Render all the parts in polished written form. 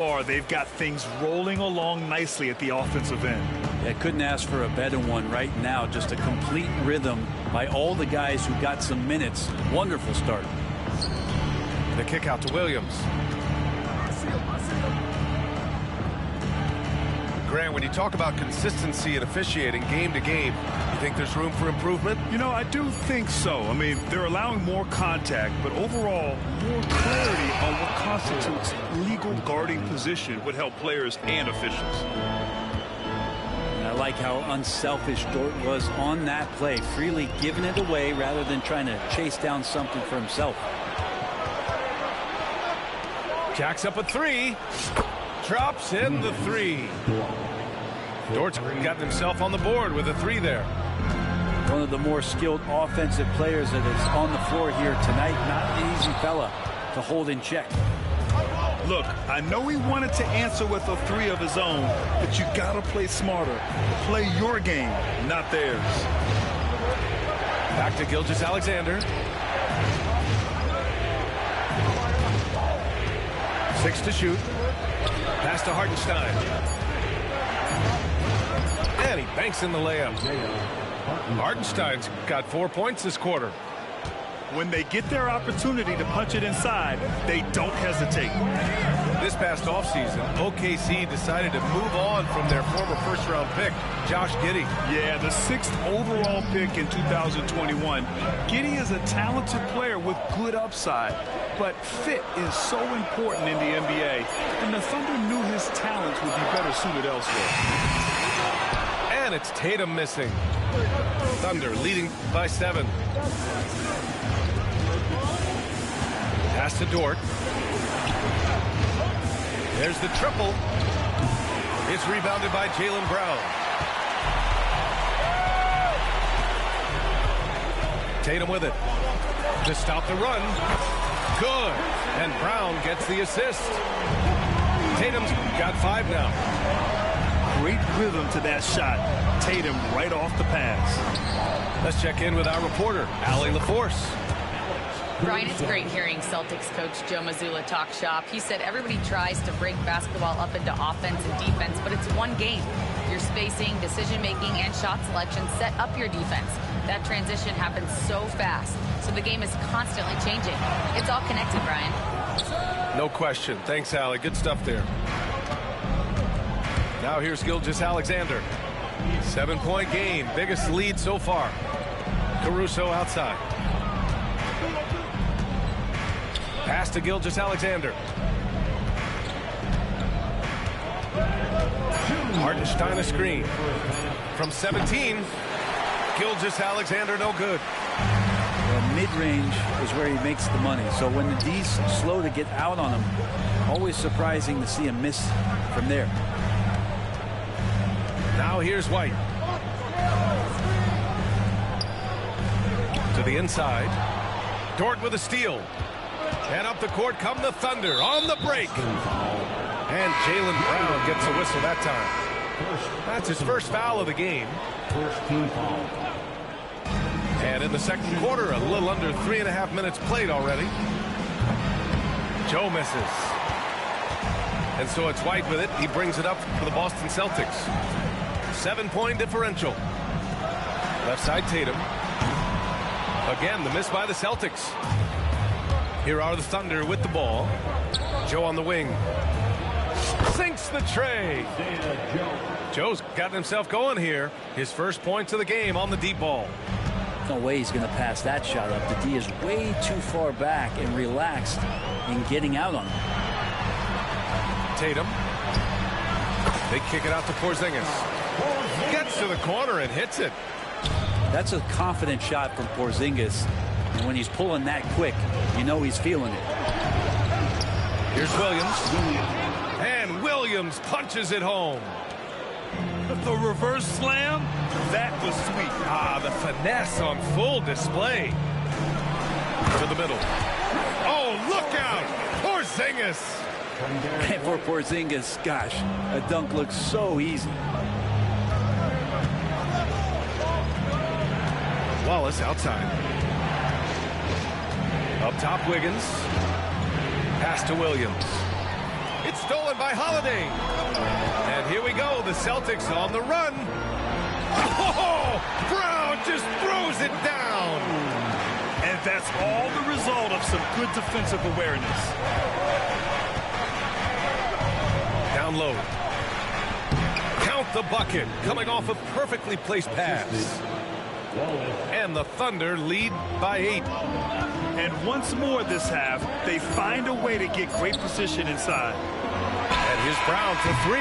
They've got things rolling along nicely at the offensive end. Yeah, couldn't ask for a better one right now. Just a complete rhythm by all the guys who got some minutes. Wonderful start. The kick out to Williams. Grant, when you talk about consistency and officiating game to game, you think there's room for improvement? You know, I do think so. I mean, they're allowing more contact, but overall, more clarity on what constitutes legal guarding position would help players and officials. And I like how unselfish Dort was on that play, freely giving it away rather than trying to chase down something for himself. Jacks up a three. Drops in the three. Dort's gotten himself on the board with a three there. One of the more skilled offensive players that is on the floor here tonight. Not an easy fella to hold in check. Look, I know he wanted to answer with a three of his own, but you gotta play smarter. Play your game, not theirs. Back to Gilgeous-Alexander. 6 to shoot. Pass to Hartenstein. And he banks in the layup. Hartenstein's got 4 points this quarter. When they get their opportunity to punch it inside, they don't hesitate. This past offseason, OKC decided to move on from their former first-round pick, Josh Giddey. Yeah, the 6th overall pick in 2021. Giddey is a talented player with good upside, but fit is so important in the NBA, and the Thunder knew his talents would be better suited elsewhere. And it's Tatum missing. Thunder leading by 7. Pass to Dort. There's the triple. It's rebounded by Jaylen Brown. Tatum with it. To stop the run. Good. And Brown gets the assist. Tatum's got 5 now. Great rhythm to that shot. Tatum right off the pass. Let's check in with our reporter, Allie LaForce. Brian, it's great hearing Celtics coach Joe Mazzulla talk shop. He said everybody tries to break basketball up into offense and defense, but it's one game. Your spacing, decision-making, and shot selection set up your defense. That transition happens so fast, so the game is constantly changing. It's all connected, Brian. No question. Thanks, Allie. Good stuff there. Now here's Gilgeous-Alexander. 7-point game. Biggest lead so far. Caruso outside. Pass to Gilgeous-Alexander. Hartenstein a screen. From 17, Gilgeous-Alexander no good. Well, mid-range is where he makes the money. So when the D's slow to get out on him, always surprising to see him miss from there. Now here's White. To the inside. Dort with a steal. And up the court come the Thunder on the break. And Jaylen Brown gets a whistle that time. That's his first foul of the game. And in the second quarter, a little under 3.5 minutes played already. Joe misses. And so it's White with it. He brings it up for the Boston Celtics. 7-point differential. Left side Tatum. Again, the miss by the Celtics. Here are the Thunder with the ball. Joe on the wing. Sinks the tray. Joe's gotten himself going here. His first points of the game on the deep ball. No way he's going to pass that shot up. The D is way too far back and relaxed in getting out on him. Tatum. They kick it out to Porzingis. Gets to the corner and hits it. That's a confident shot from Porzingis. And when he's pulling that quick, you know he's feeling it. Here's Williams. And Williams punches it home. The reverse slam, that was sweet. Ah, the finesse on full display. To the middle. Oh, look out! Porzingis. And for Porzingis, gosh, a dunk looks so easy. Wallace outside. Up top, Wiggins. Pass to Williams. It's stolen by Holiday. And here we go, the Celtics on the run. Oh, Brown just throws it down. And that's all the result of some good defensive awareness. Down low. Count the bucket, coming off a perfectly placed pass. And the Thunder lead by 8. And once more this half, they find a way to get great position inside. And here's Brown for 3.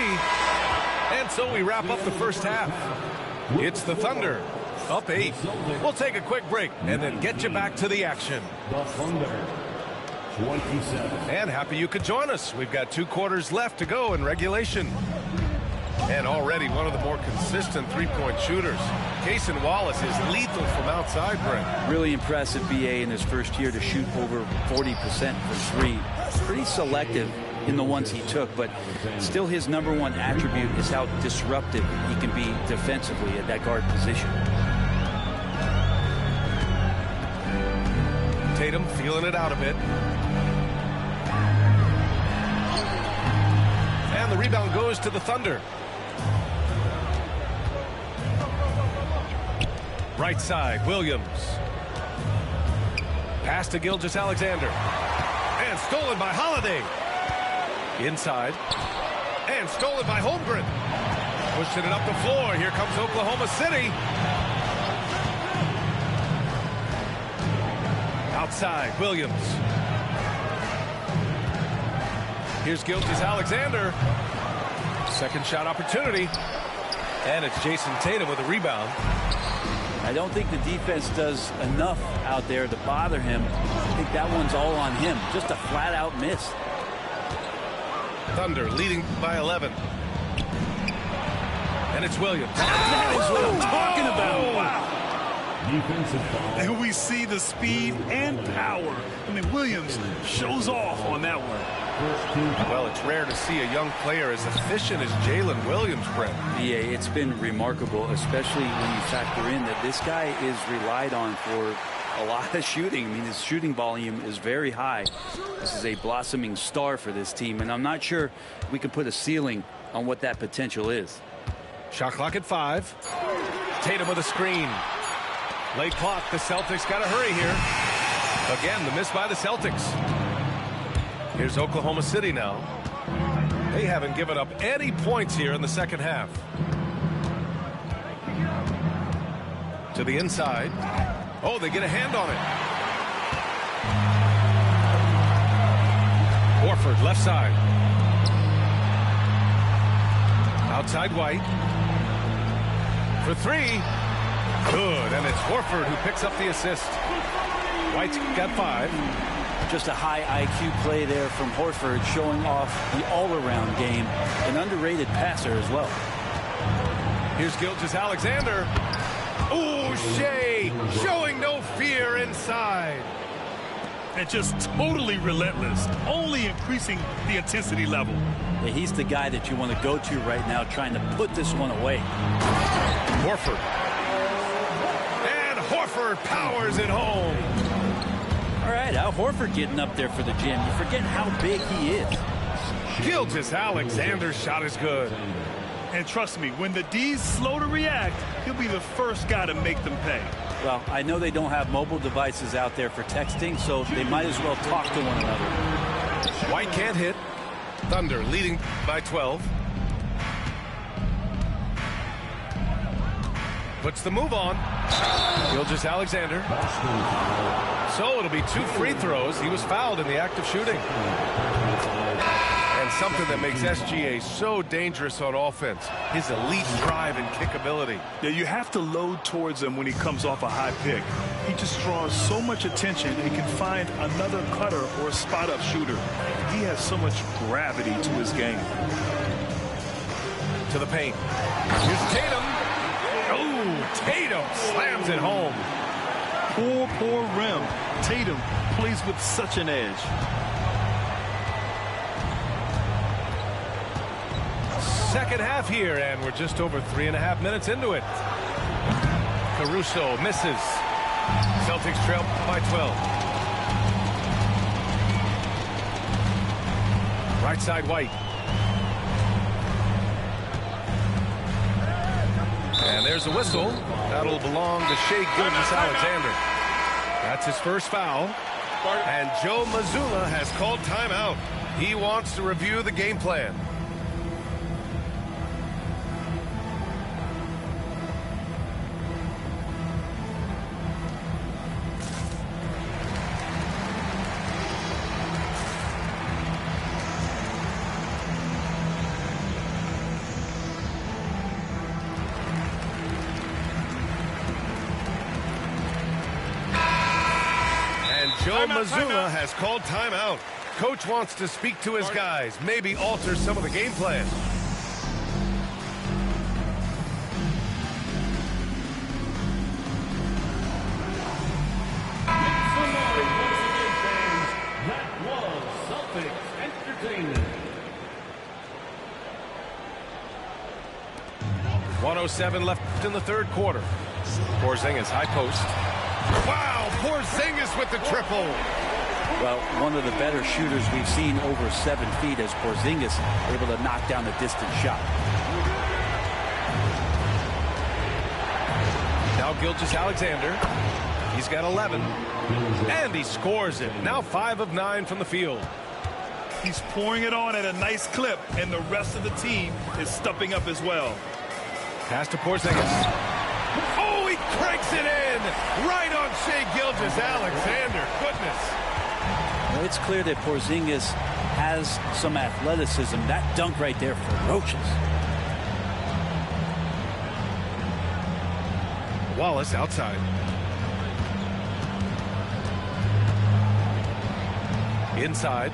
And so we wrap up the first half. It's the Thunder, up 8. We'll take a quick break and then get you back to the action. The Thunder, 27. And happy you could join us. We've got 2 quarters left to go in regulation. And already one of the more consistent three-point shooters. Cason Wallace is lethal from outside, Brent. Really impressive BA in his first year to shoot over 40% from 3. Pretty selective in the ones he took, but still his #1 attribute is how disruptive he can be defensively at that guard position. Tatum feeling it out a bit. And the rebound goes to the Thunder. Right side, Williams. Pass to Gilgeous-Alexander. And stolen by Holiday. Inside. And stolen by Holmgren. Pushing it up the floor. Here comes Oklahoma City. Outside, Williams. Here's Gilgeous-Alexander. Second shot opportunity. And it's Jason Tatum with a rebound. I don't think the defense does enough out there to bother him. I think that one's all on him. Just a flat-out miss. Thunder leading by 11. And it's Williams. That is what I'm talking about. Wow. Defensive foul. And we see the speed and power. I mean, Williams shows off on that one. Well, it's rare to see a young player as efficient as Jalen Williams, Brent. Yeah, it's been remarkable, especially when you factor in that this guy is relied on for a lot of shooting. I mean, his shooting volume is very high. This is a blossoming star for this team, and I'm not sure we can put a ceiling on what that potential is. Shot clock at 5. Tatum with a screen. Late clock. The Celtics got to hurry here. Again, the miss by the Celtics. Here's Oklahoma City now. They haven't given up any points here in the second half. To the inside. Oh, they get a hand on it. Horford, left side. Outside White. For 3. Good, and it's Horford who picks up the assist. White's got 5. Just a high IQ play there from Horford, showing off the all-around game. An underrated passer as well. Here's Gilgeous-Alexander. Ooh, Shea showing no fear inside. And just totally relentless, only increasing the intensity level. Yeah, he's the guy that you want to go to right now, trying to put this one away. Horford. And Horford powers it home. All right, Al Horford getting up there for the gym. You forget how big he is. Gilgeous-Alexander's shot is good. And trust me, when the D's slow to react, he'll be the first guy to make them pay. Well, I know they don't have mobile devices out there for texting, so they might as well talk to one another. White can't hit. Thunder leading by 12. Puts the move on. Gilgeous-Alexander. So it'll be 2 free throws. He was fouled in the act of shooting. And something that makes SGA so dangerous on offense, his elite drive and kick ability. Yeah, you have to load towards him when he comes off a high pick. He just draws so much attention and can find another cutter or a spot-up shooter. He has so much gravity to his game. To the paint. Here's Tatum. Oh, Tatum slams it home. Poor rim. Tatum plays with such an edge. Second half here, and we're just over 3.5 minutes into it. Caruso misses. Celtics trail by 12. Right side White. there's a whistle. That'll belong to Shea Gilgeous-Alexander. That's his first foul. And Joe Mazzulla has called timeout. He wants to review the game plan. Joe Mazzulla has called timeout. Coach wants to speak to his guys, maybe alter some of the game plan. That was Celtics Entertainment. 1:07 left in the third quarter. Porzingis, high post. Wow, Porzingis with the triple. Well, one of the better shooters we've seen over 7 feet as Porzingis able to knock down a distant shot. Now Gilgeous-Alexander. He's got 11. And he scores it. Now 5 of 9 from the field. He's pouring it on at a nice clip, and the rest of the team is stepping up as well. Pass to Porzingis. Oh, he cranks it in! Right on Shea Gilgeous-Alexander. Goodness. Well, it's clear that Porzingis has some athleticism. That dunk right there, ferocious. Wallace outside. Inside.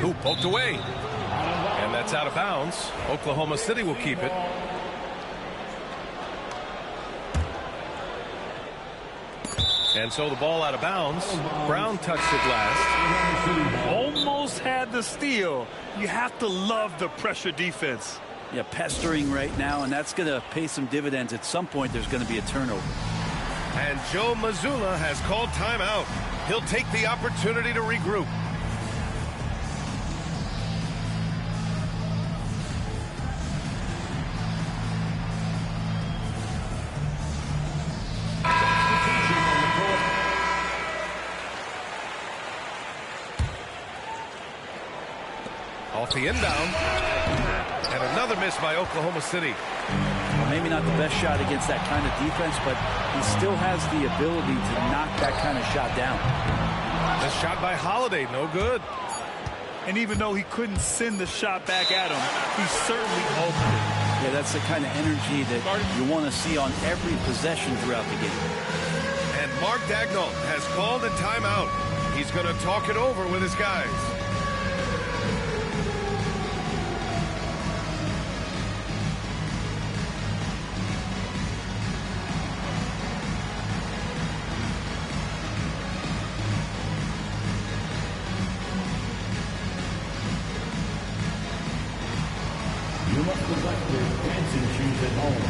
Hoop poked away. And that's out of bounds. Oklahoma City will keep it. And so the ball out of bounds. Brown touched it last. Almost had the steal. You have to love the pressure defense. Yeah, pestering right now, and that's going to pay some dividends. At some point, there's going to be a turnover. And Joe Mazzulla has called timeout. He'll take the opportunity to regroup. Off the inbound. And another miss by Oklahoma City. Well, maybe not the best shot against that kind of defense, but he still has the ability to knock that kind of shot down. The shot by Holiday, no good. And even though he couldn't send the shot back at him, he certainly altered it. Yeah, that's the kind of energy that you want to see on every possession throughout the game. And Mark Daigneault has called a timeout. He's going to talk it over with his guys. You must select your dancing shoes at home.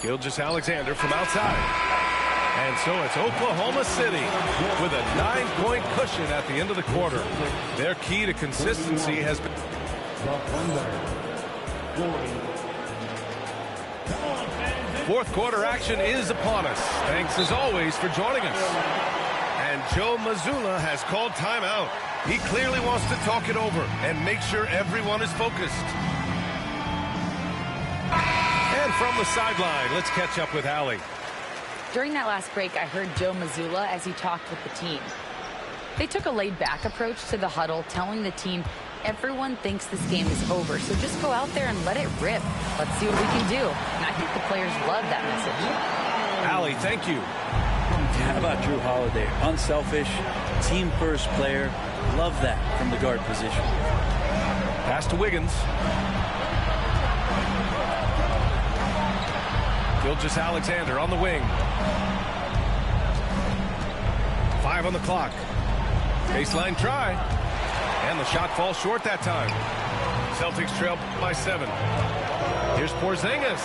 Gilgeous-Alexander from outside. And so it's Oklahoma City with a 9-point cushion at the end of the quarter. Their key to consistency has been... Fourth quarter action is upon us. Thanks as always for joining us. And Joe Mazzulla has called timeout. He clearly wants to talk it over and make sure everyone is focused. And from the sideline, let's catch up with Allie. During that last break, I heard Joe Mazzulla as he talked with the team. They took a laid-back approach to the huddle, telling the team everyone thinks this game is over, so just go out there and let it rip. Let's see what we can do. And I think the players love that message. Allie, thank you. How about Drew Holiday? Unselfish, team-first player. Love that from the guard position. Pass to Wiggins. Gilgeous-Alexander on the wing. 5 on the clock. Baseline try. And the shot falls short that time. Celtics trail by 7. Here's Porzingis.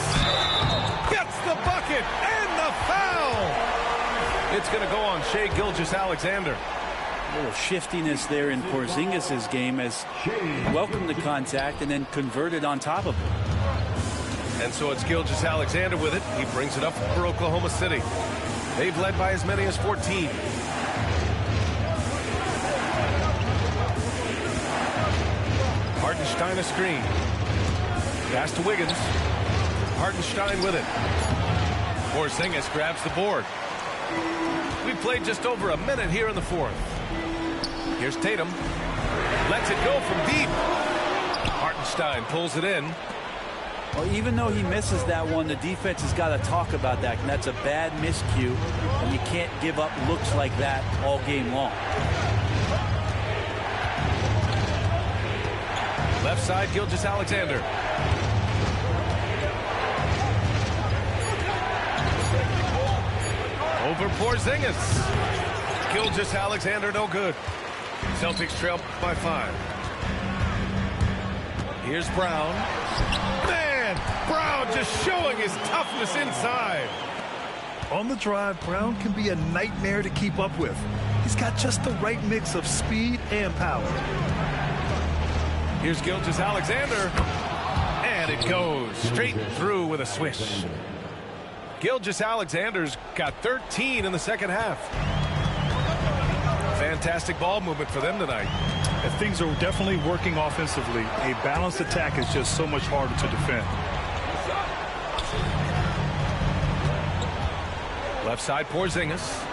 Gets the bucket and the foul. It's going to go on Shai Gilgeous-Alexander. A little shiftiness there in Porzingis' game as welcomed the contact and then converted on top of it. And so it's Gilgeous-Alexander with it. He brings it up for Oklahoma City. They've led by as many as 14. Hartenstein a screen. Pass to Wiggins. Hartenstein with it. Porzingis grabs the board. We've played just over a minute here in the fourth. Here's Tatum. Lets it go from deep. Hartenstein pulls it in. Well, even though he misses that one, the defense has got to talk about that. And that's a bad miscue, and you can't give up looks like that all game long. Left side, Gilgeous-Alexander. Over Porzingis. Gilgeous-Alexander no good. Celtics trail by 5. Here's Brown. Man, Brown just showing his toughness inside. On the drive, Brown can be a nightmare to keep up with. He's got just the right mix of speed and power. Here's Gilgeous-Alexander. And it goes straight through with a swish. Gilgeous-Alexander's got 13 in the second half. Fantastic ball movement for them tonight. And things are definitely working offensively. A balanced attack is just so much harder to defend. Left side, Porzingis.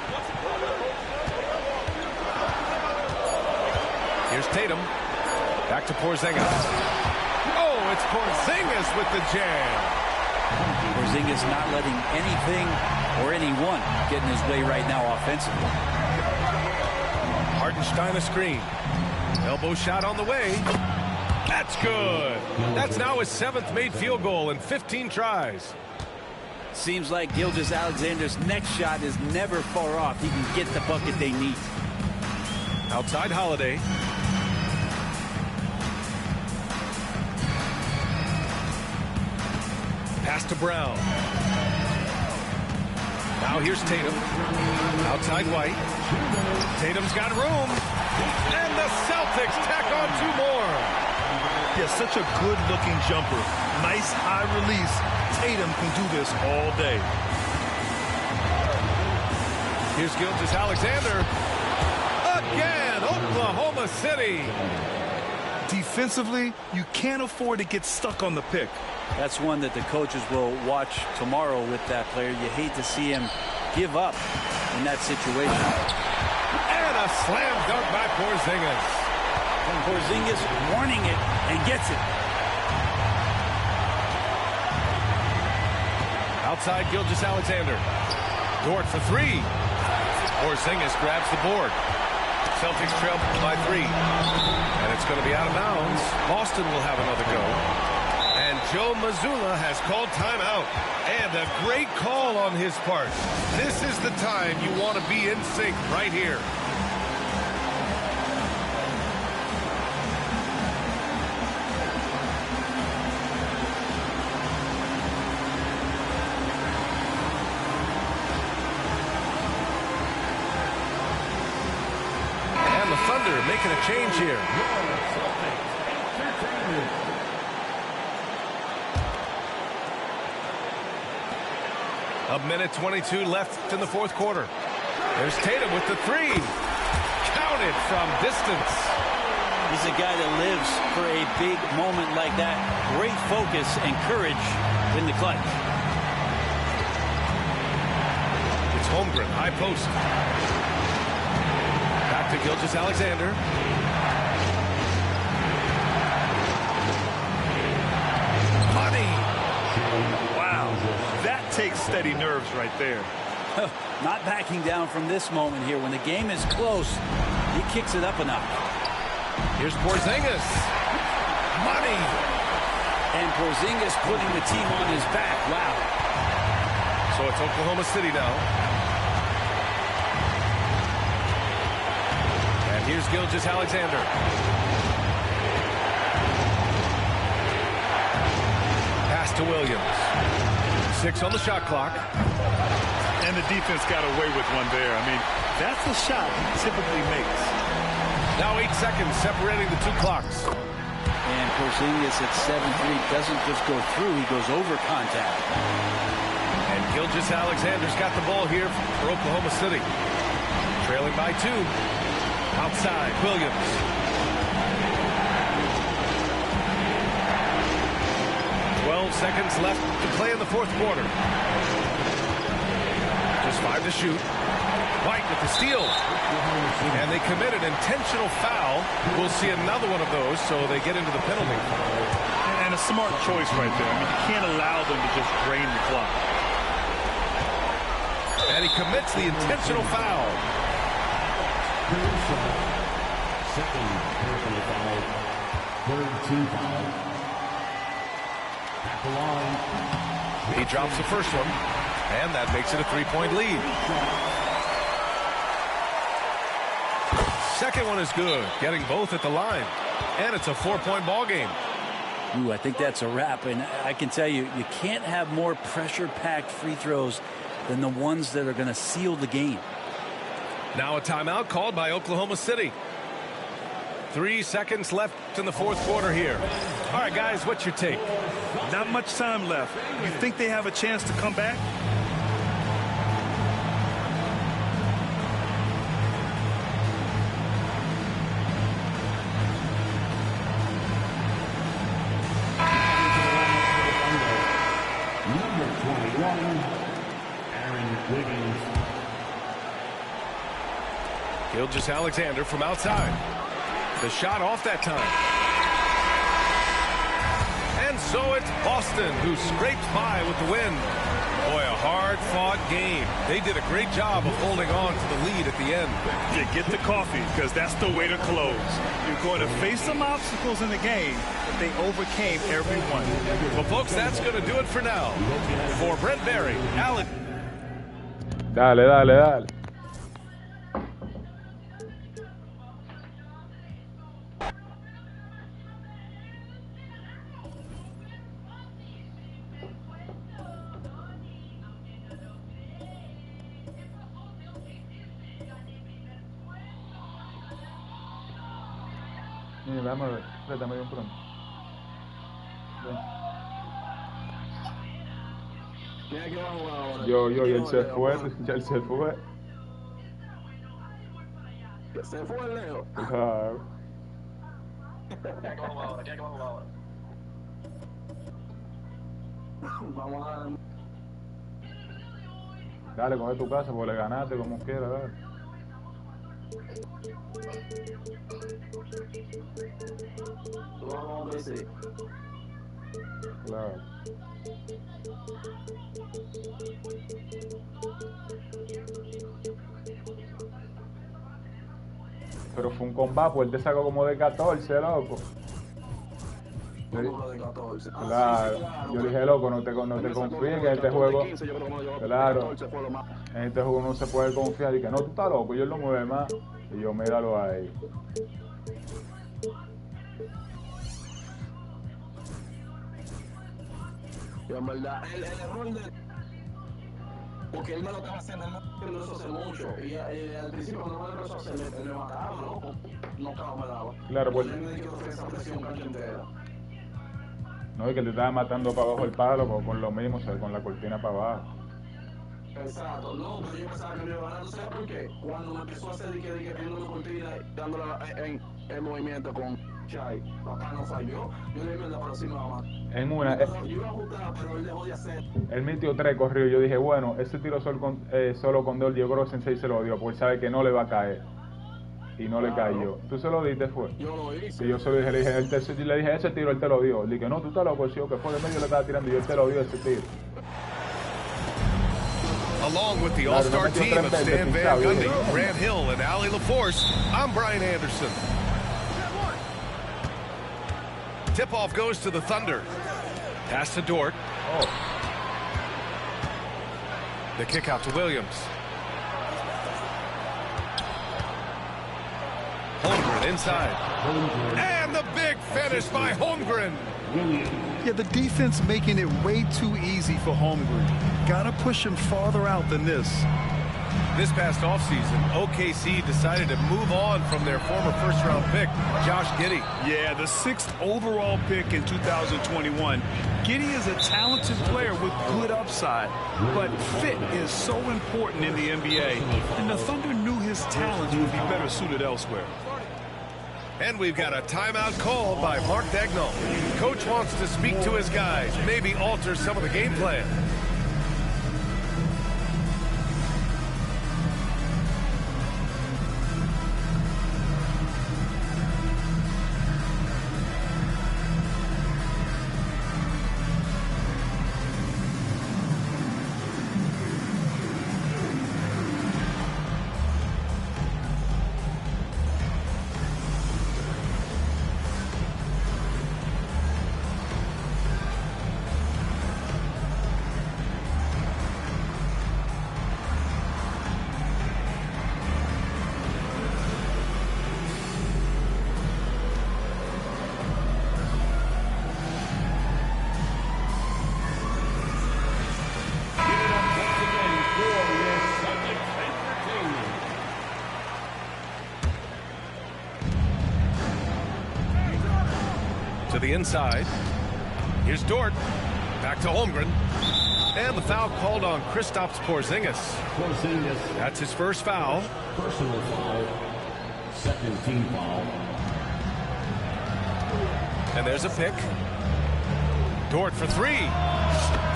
Here's Tatum. Back to Porzingis. Oh, it's Porzingis with the jam. Porzingis not letting anything or anyone get in his way right now offensively. Hartenstein a screen. Elbow shot on the way. That's good. That's now his 7th made field goal in 15 tries. Seems like Gilgeous-Alexander's next shot is never far off. He can get the bucket they need. Outside Holiday. Pass to Brown. Now here's Tatum. Outside White. Tatum's got room. And the Celtics tack on 2 more. Yeah, such a good-looking jumper. Nice high release. Tatum can do this all day. Here's Gilgeous-Alexander. Again, Oklahoma City. Defensively, you can't afford to get stuck on the pick. That's one that the coaches will watch tomorrow with that player. You hate to see him give up in that situation. And a slam dunk by Porzingis. And Porzingis warning it and gets it. Outside Gilgeous-Alexander. Dort for 3. Porzingis grabs the board. Celtics trail by 3. And it's going to be out of bounds. Boston will have another go. And Joe Mazzulla has called timeout. And a great call on his part. This is the time you want to be in sync right here. And the Thunder making a change here. A minute 22 left in the fourth quarter. There's Tatum with the 3. Counted from distance. He's a guy that lives for a big moment like that. Great focus and courage in the clutch. It's Holmgren, high post. Back to Gilgeous-Alexander. Money. Wow, that takes steady nerves right there. Not backing down from this moment here. When the game is close, he kicks it up a notch. Here's Porzingis. Money. And Porzingis putting the team on his back. Wow. So it's Oklahoma City now. And here's Here's Gilgeous-Alexander. Pass to Williams. 6 on the shot clock. And the defense got away with one there. I mean, that's a shot he typically makes. Now 8 seconds separating the two clocks. And Porzingis at 7'3" doesn't just go through, he goes over contact. And Gilgeous-Alexander's got the ball here for Oklahoma City. Trailing by 2. Outside, Williams. Seconds left to play in the fourth quarter. Just 5 to shoot. White with the steal. And they commit an intentional foul. We'll see another one of those, so they get into the penalty. And a smart choice right there. I mean, you can't allow them to just drain the clock. And he commits the intentional foul. Second personal foul. Third team foul. At the line. He drops the first one, and that makes it a 3-point lead. Second one is good, getting both at the line. And it's a 4-point ball game. Ooh, I think that's a wrap. And I can tell you, you can't have more pressure-packed free throws than the ones that are going to seal the game. Now a timeout called by Oklahoma City. 3 seconds left in the fourth quarter here. All right, guys, what's your take? Not much time left. You think they have a chance to come back? Number 21, Aaron Wiggins. Gilgeous-Alexander from outside. The shot off that time. And so it's Boston who scrapes by with the win. Boy, a hard-fought game. They did a great job of holding on to the lead at the end. Yeah, get the coffee, because that's the way to close. You're going to face some obstacles in the game, but they overcame every one. Well, folks, that's going to do it for now. For Brent Barry, Alec. Dale. Dame a ver, dame bien pronto. Yo, y él se fue, ya él se fue. Se fue el Leo. Claro. Vamos a dar. Dale, coge tu casa, porque le ganaste como quiera, dale. Vamos a ver si. Claro. Pero fue un combate, pues él te sacó como de 14, loco. Como de 14. Claro, yo dije, loco, no te confíes que en este juego, claro, en este juego no se puede confiar. Y que no, tú estás loco, yo lo mueve más. Y yo, míralo ahí. Y en verdad, el error de. Porque él me lo estaba haciendo, él me lo hizo hacer mucho. Y al principio cuando me lo empezó a hacer, me mataba, loco. No estaba, me daba. Claro, pues. Él me dijo que esa presión cancha entera. No, y que te estaba matando para abajo el palo con lo mismo, o sea, con la cortina para abajo. Exacto, no, pero yo pensaba que me iba a ganar, ¿sabes por qué? Cuando me empezó a hacer que viendo mi cortina, dándola en movimiento con Chai, papá no falló, yo le dije, pero sí me va a matar. En una, Yo iba a ajustar, pero él dejó de hacer. Él metió 3 corridos, yo dije, bueno, ese tiro solo con 2, yo creo que Sensei se lo dio, porque él sabe que no le va a caer. Y no le cayó. ¿Tú se lo diste, fue? Yo lo hice. Y yo se lo dije, le dije, ese tiro él te lo dio. Le dije, no, tú estás loco, sí, que fue de medio le estaba tirando y él te lo dio ese tiro. Along with the all-star team of Stan Van Gundy, Grant Hill, and Allie LaForce, I'm Brian Anderson. Tip-off goes to the Thunder. Pass to Dort. Oh. The kick out to Williams. Holmgren And inside. And the big finish by Holmgren. Yeah, the defense making it way too easy for Holmgren. Gotta push him farther out than this. This past offseason, OKC decided to move on from their former first-round pick, Josh Giddey. Yeah, the 6th overall pick in 2021. Giddey is a talented player with good upside, but fit is so important in the NBA, and the Thunder knew his talents would be better suited elsewhere. And we've got a timeout called by Mark Dagnall. Coach wants to speak to his guys, maybe alter some of the game plan. To the inside. Here's Dort. Back to Holmgren. And the foul called on Kristaps Porzingis. That's his first foul. Personal foul. Second team foul. And there's a pick. Dort for three.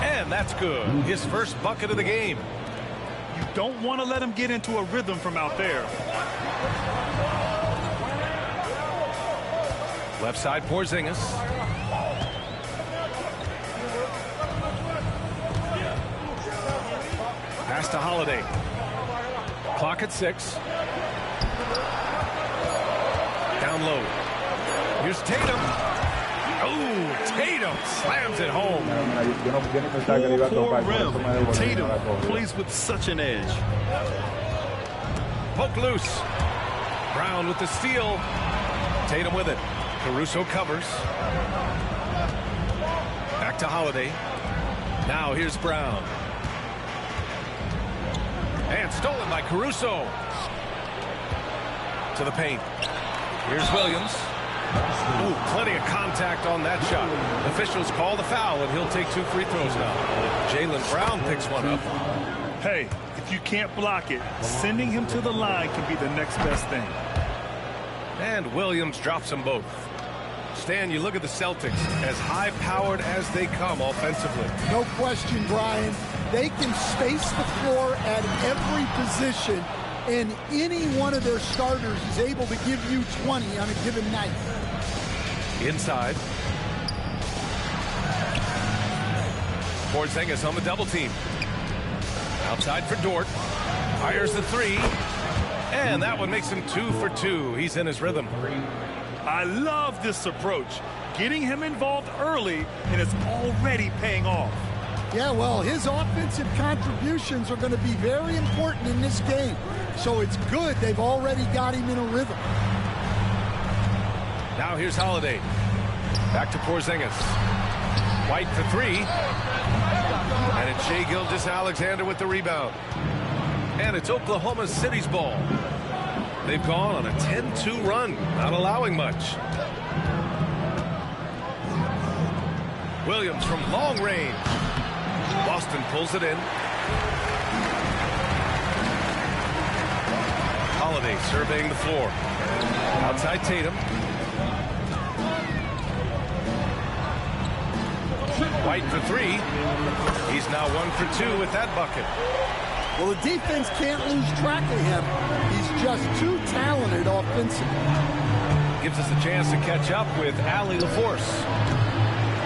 And that's good. His first bucket of the game. You don't want to let him get into a rhythm from out there. Left side, Porzingis. Pass to Holiday. Clock at 6. Down low. Here's Tatum. Oh, Tatum slams it home. Full rim. Tatum plays with such an edge. Poke loose. Brown with the steal. Tatum with it. Caruso covers. Back to Holiday. Now here's Brown. And stolen by Caruso. To the paint. Here's Williams. Ooh, plenty of contact on that shot. Officials call the foul, and he'll take 2 free throws now. Jaylen Brown picks one up. Hey, if you can't block it, sending him to the line can be the next best thing. And Williams drops them both. Stan, you look at the Celtics, as high-powered as they come offensively. No question, Brian. They can space the floor at every position, and any one of their starters is able to give you 20 on a given night. Inside. Porzingis on the double team. Outside for Dort. Fires the three. And that one makes him 2 for 2. He's in his rhythm. I love this approach. Getting him involved early, and it's already paying off. Yeah, well, his offensive contributions are going to be very important in this game. So it's good they've already got him in a rhythm. Now here's Holiday. Back to Porzingis. White for 3. And it's Shai Gilgeous-Alexander with the rebound. And it's Oklahoma City's ball. They've gone on a 10-2 run, not allowing much. Williams from long range. Boston pulls it in. Holiday surveying the floor. Outside Tatum. White for 3. He's now 1 for 2 with that bucket. Well, the defense can't lose track of him. He's just too talented offensively. Gives us a chance to catch up with Allie LaForce.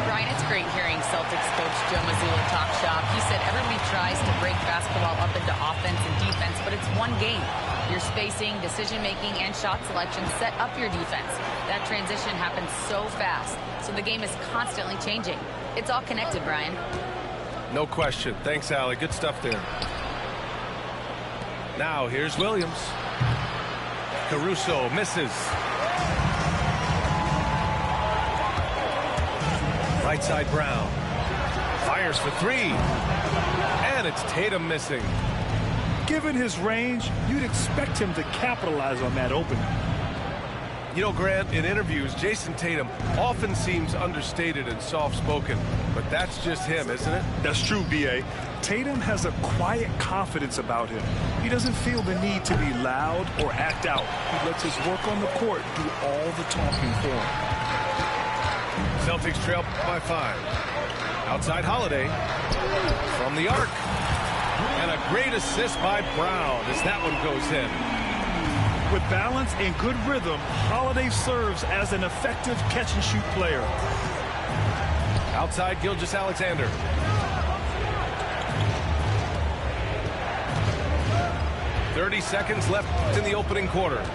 Brian, it's great hearing Celtics coach Joe Mazzulla talk shop. He said everybody tries to break basketball up into offense and defense, but it's one game. Your spacing, decision-making, and shot selection set up your defense. That transition happens so fast, so the game is constantly changing. It's all connected, Brian. No question. Thanks, Allie. Good stuff there. Now here's Williams. Caruso misses. Right side Brown. Fires for three. And it's Tatum missing. Given his range, you'd expect him to capitalize on that opening. You know, Grant, in interviews, Jason Tatum often seems understated and soft-spoken, but that's just him, isn't it? That's true, B.A. Tatum has a quiet confidence about him. He doesn't feel the need to be loud or act out. He lets his work on the court do all the talking for him. Celtics trail by 5. Outside Holiday. From the arc. And a great assist by Brown as that one goes in. With balance and good rhythm, Holiday serves as an effective catch-and-shoot player. Outside Gilgeous-Alexander. .30 seconds left in the opening quarter.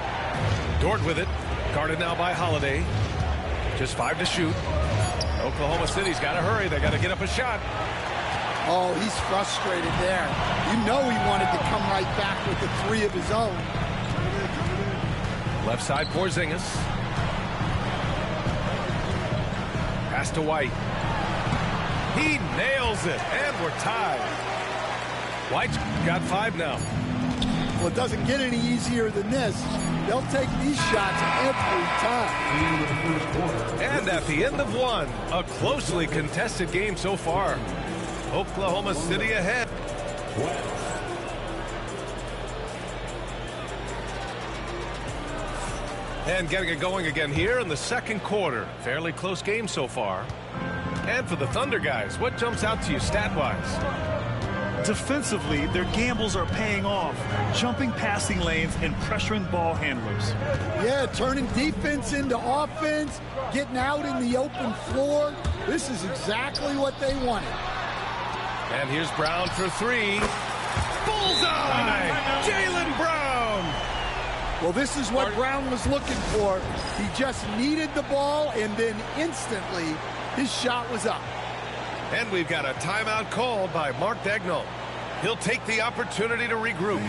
Dort with it. Guarded now by Holiday. Just 5 to shoot. Oklahoma City's got to hurry. They got to get up a shot. Oh, he's frustrated there. You know he wanted to come right back with the 3 of his own. Left side Porzingis. Pass to White. He nails it, and we're tied. White's got 5 now. Well, it doesn't get any easier than this. They'll take these shots every time. And at the end of 1, a closely contested game so far. Oklahoma City ahead. And getting it going again here in the second quarter. Fairly close game so far. And for the Thunder guys, what jumps out to you stat-wise? Defensively, their gambles are paying off, jumping passing lanes and pressuring ball handlers. Yeah, turning defense into offense, getting out in the open floor. This is exactly what they wanted. And here's Brown for 3. Bullseye! Jaylen Brown! Well, this is what Brown was looking for. He just needed the ball, and then instantly his shot was up. And we've got a timeout called by Mark Daigneault. He'll take the opportunity to regroup.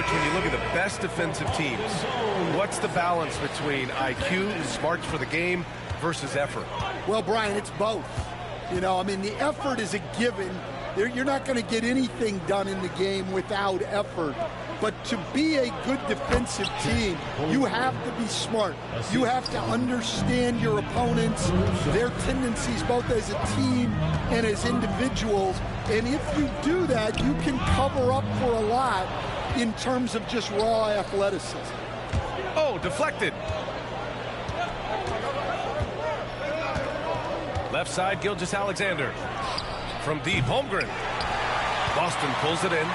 When you look at the best defensive teams, what's the balance between IQ, smarts for the game, versus effort? Well, Brian, it's both. You know, I mean, the effort is a given. You're not going to get anything done in the game without effort. But to be a good defensive team, you have to be smart. You have to understand your opponents, their tendencies, both as a team and as individuals. And if you do that, you can cover up for a lot in terms of just raw athleticism. Oh, deflected. Left side, Gilgeous-Alexander. From deep, Holmgren. Boston pulls it in.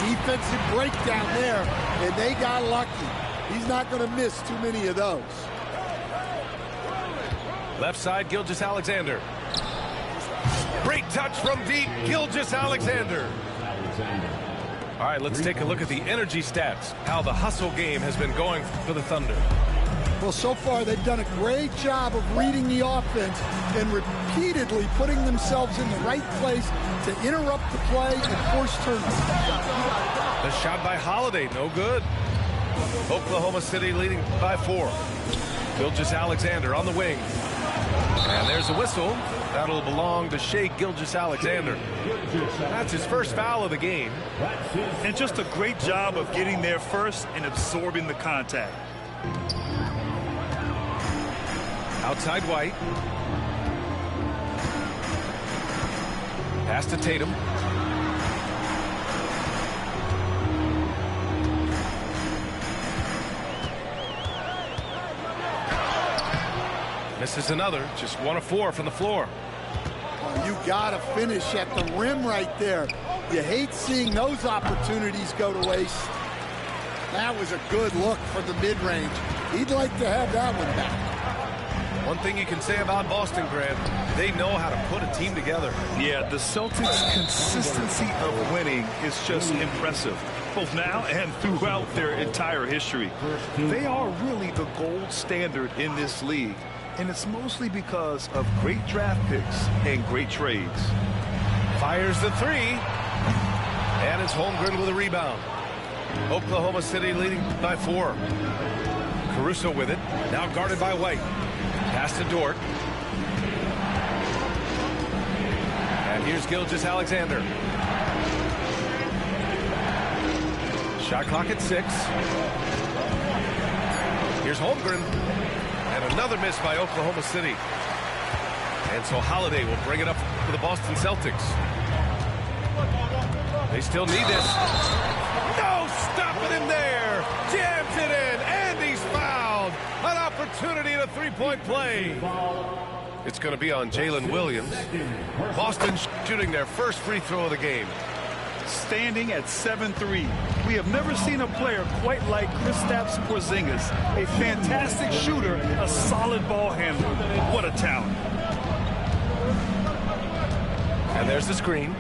Defensive breakdown there, and they got lucky. He's not going to miss too many of those. Left side, Gilgeous-Alexander. Great touch from deep, Gilgeous-Alexander. All right, let's take a look at the energy stats, how the hustle game has been going for the Thunder. Well, so far they've done a great job of reading the offense and repeatedly putting themselves in the right place to interrupt the play and force turnovers. The shot by Holiday, no good. Oklahoma City leading by 4. Gilgeous-Alexander on the wing. And there's a whistle. That'll belong to Shai Gilgeous-Alexander. That's his first foul of the game. And just a great job of getting there first and absorbing the contact. Outside White. Pass to Tatum. Misses another. Just 1 of 4 from the floor. Well, you got to finish at the rim right there. You hate seeing those opportunities go to waste. That was a good look for the mid-range. He'd like to have that one back. One thing you can say about Boston, Grant, they know how to put a team together. Yeah, the Celtics' consistency of winning is just impressive, both now and throughout their entire history. They are really the gold standard in this league, and it's mostly because of great draft picks and great trades. Fires the 3, and it's Holmgren with a rebound. Oklahoma City leading by 4. Caruso with it, now guarded by White. Pass to Dort. And here's Gilgeous-Alexander. Shot clock at 6. Here's Holmgren. And another miss by Oklahoma City. And so Holiday will bring it up for the Boston Celtics. They still need this. No, stopping him there. Jams it in, and he's fouled. An opportunity at a three-point play. It's going to be on Jalen Williams. Boston shooting their first free throw of the game. Standing at 7-3. We have never seen a player quite like Kristaps Porzingis. A fantastic shooter, a solid ball handler. What a talent. And there's the screen.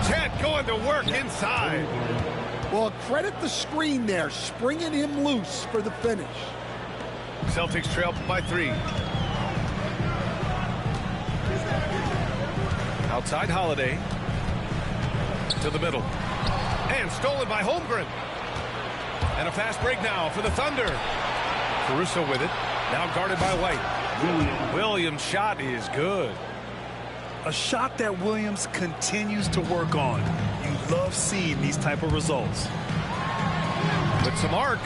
Chet going to work inside. Well, credit the screen there, springing him loose for the finish. Celtics trail by 3. Outside Holiday. To the middle. And stolen by Holmgren. And a fast break now for the Thunder. Caruso with it. Now guarded by White. Williams' shot is good. A shot that Williams continues to work on. You love seeing these type of results. With some arc.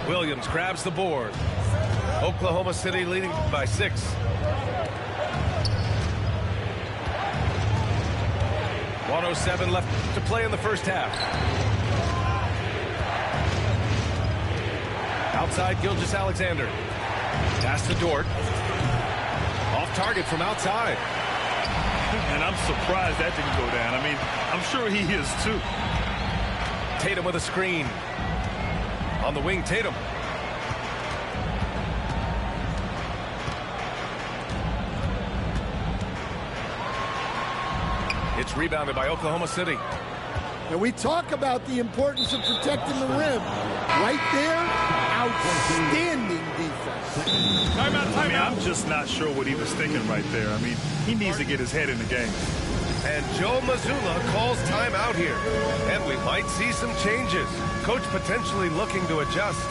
Williams grabs the board. Oklahoma City leading by 6. .107 left to play in the first half. Outside Gilgeous-Alexander. Pass to Dort. Off target from outside. And I'm surprised that didn't go down. I mean, I'm sure he is too. Tatum with a screen. On the wing, Tatum. It's rebounded by Oklahoma City. And we talk about the importance of protecting the rim. Right there, outstanding defense. I mean, I'm just not sure what he was thinking right there. I mean, he needs to get his head in the game. And Joe Mazzulla calls timeout here. And we might see some changes. Coach potentially looking to adjust.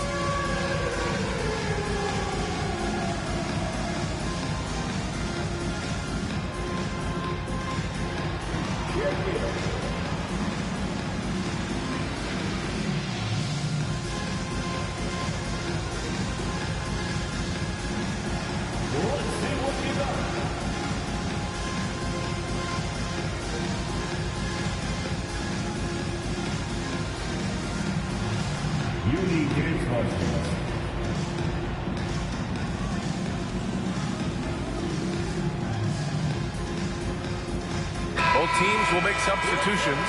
Both teams will make substitutions.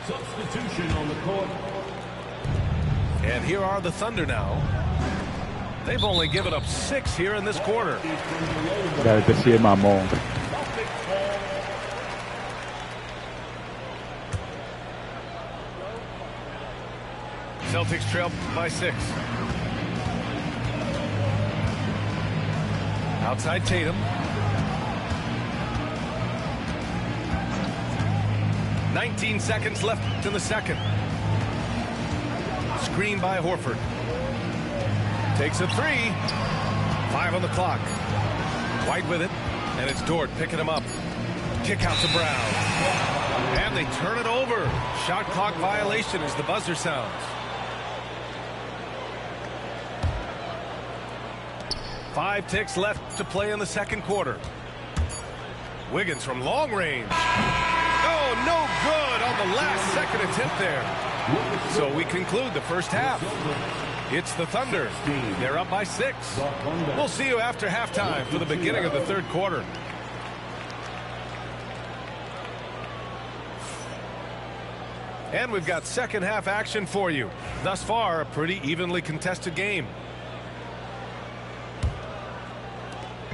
Substitution on the court. And here are the Thunder now. They've only given up 6 here in this quarter. Deve ter sido mamão. Celtics trail by 6. Outside Tatum. 19 seconds left in the second. Screen by Horford. Takes a 3. 5 on the clock. White with it. And it's Dort picking him up. Kick out to Brown. And they turn it over. Shot clock violation as the buzzer sounds. 5 ticks left to play in the second quarter. Wiggins from long range. Oh, no good on the last second attempt there. So we conclude the first half. It's the Thunder. They're up by 6. We'll see you after halftime for the beginning of the third quarter. And we've got second half action for you. Thus far, a pretty evenly contested game.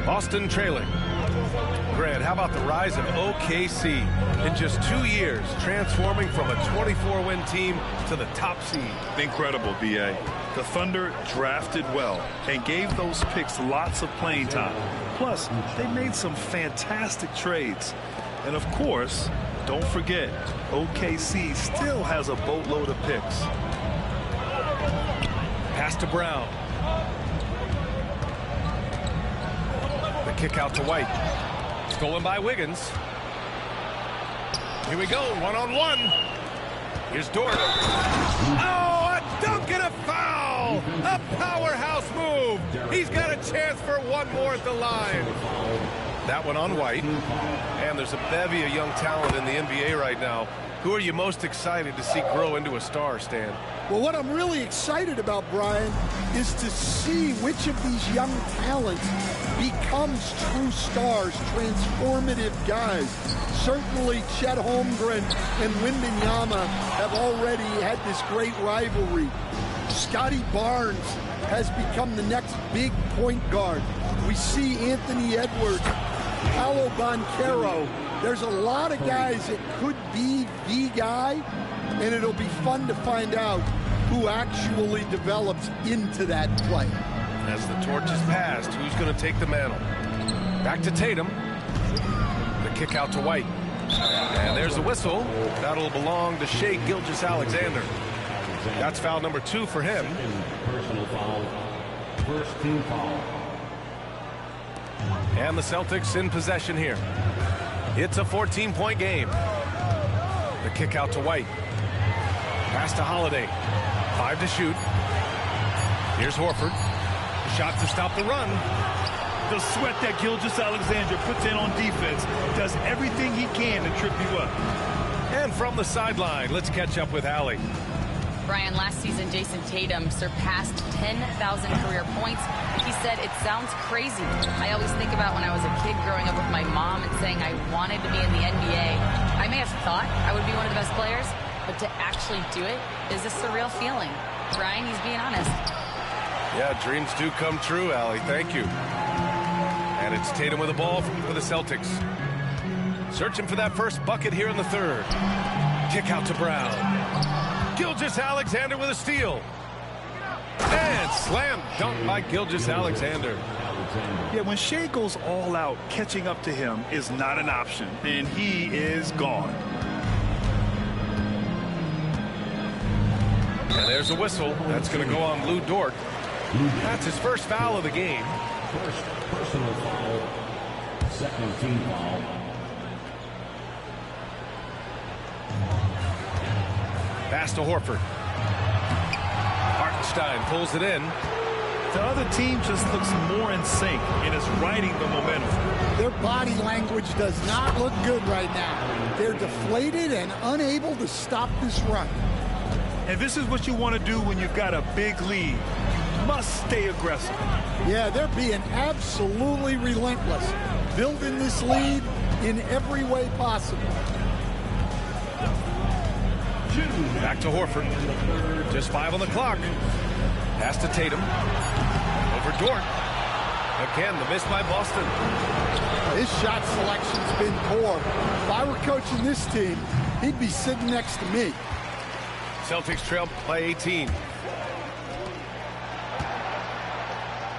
Boston trailing. Grant, how about the rise of OKC in just 2 years, transforming from a 24-win team to the top seed? Incredible, B.A. The Thunder drafted well and gave those picks lots of playing time. Plus, they made some fantastic trades. And of course, don't forget, OKC still has a boatload of picks. Pass to Brown. The kick out to White. Stolen by Wiggins. Here we go, one-on-one. Here's Dort. Oh, a dunk and a foul! A powerhouse move. He's got a chance for one more at the line. That one on White. And there's a bevy of young talent in the NBA right now. Who are you most excited to see grow into a star, Stan? Well, what I'm really excited about, Brian, is to see which of these young talents becomes true stars, transformative guys. Certainly Chet Holmgren and Wembanyama have already had this great rivalry. Scotty Barnes has become the next big point guard. We see Anthony Edwards, Paolo Banchero. There's a lot of guys that could be the guy, and it'll be fun to find out who actually develops into that play. As the torch is passed, who's going to take the mantle? Back to Tatum. The kick out to White. And there's the whistle. That'll belong to Shai Gilgeous-Alexander. That's foul number 2 for him. Personal foul. First team foul. And the Celtics in possession here. It's a 14-point game. The kick out to White. Pass to Holiday. 5 to shoot. Here's Horford. Shot to stop the run. The sweat that Gilgeous-Alexander puts in on defense does everything he can to trip you up. And from the sideline, let's catch up with Allie. Brian, last season, Jason Tatum surpassed 10,000 career points. He said, it sounds crazy. I always think about when I was a kid growing up with my mom and saying I wanted to be in the NBA. I may have thought I would be one of the best players, but to actually do it is a surreal feeling. Brian, he's being honest. Yeah, dreams do come true, Allie. Thank you. And it's Tatum with the ball for the Celtics. Searching for that first bucket here in the third. Kick out to Brown. Gilgeous-Alexander with a steal. And slam dunk by Gilgeous-Alexander. Yeah, when Shai goes all out, catching up to him is not an option, and he is gone. And there's a whistle. That's going to go on Lou Dort. That's his first foul of the game. First personal foul. Second team foul. Pass to Horford. Hartenstein pulls it in. The other team just looks more in sync and is riding the momentum. Their body language does not look good right now. They're deflated and unable to stop this run. And this is what you want to do when you've got a big lead. You must stay aggressive. Yeah, they're being absolutely relentless, building this lead in every way possible. Back to Horford. Just 5 on the clock. Pass to Tatum. Over Dort. Again, the miss by Boston. His shot selection's been poor. If I were coaching this team, he'd be sitting next to me. Celtics trail by 18.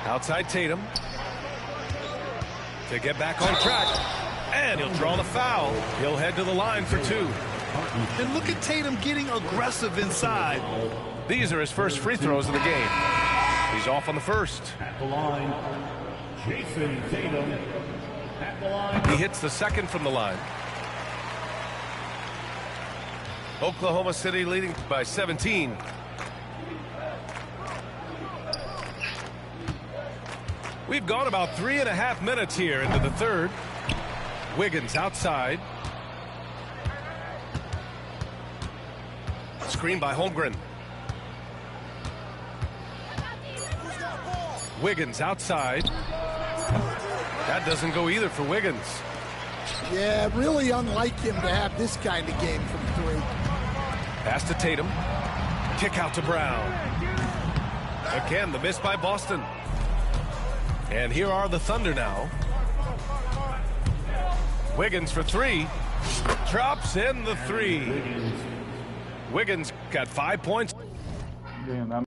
Outside Tatum. To get back on track. And he'll draw the foul. He'll head to the line for 2. And look at Tatum getting aggressive inside. These are his first free throws of the game. He's off on the first. At the line, Jason Tatum. At the line. He hits the second from the line. Oklahoma City leading by 17. We've gone about 3.5 minutes here into the third. Wiggins outside. screen by Holmgren. Wiggins outside. That doesn't go either for Wiggins. Yeah, really unlike him to have this kind of game from three. Pass to Tatum. Kick out to Brown. Again, the miss by Boston. And here are the Thunder now. Wiggins for three. Drops in the three. Wiggins got 5 points. Damn,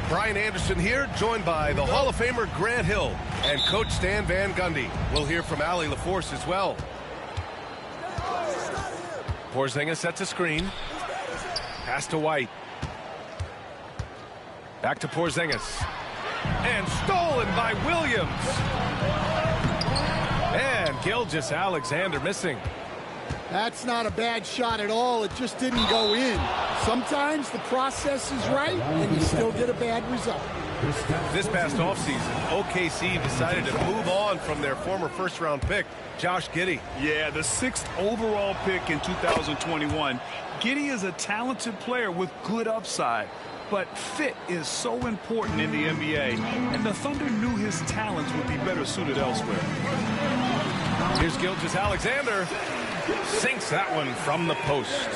Brian Anderson here, joined by the Hall of Famer Grant Hill and Coach Stan Van Gundy. We'll hear from Allie LaForce as well. Porzingis sets a screen. Pass to White. Back to Porzingis. And stolen by Williams. And Gilgeous-Alexander missing. That's not a bad shot at all. It just didn't go in. Sometimes the process is right, and you still get a bad result. This past offseason, OKC decided to move on from their former first-round pick, Josh Giddey. Yeah, the 6th overall pick in 2021. Giddey is a talented player with good upside, but fit is so important in the NBA, and the Thunder knew his talents would be better suited elsewhere. Here's Gilgeous-Alexander. Sinks that one from the post.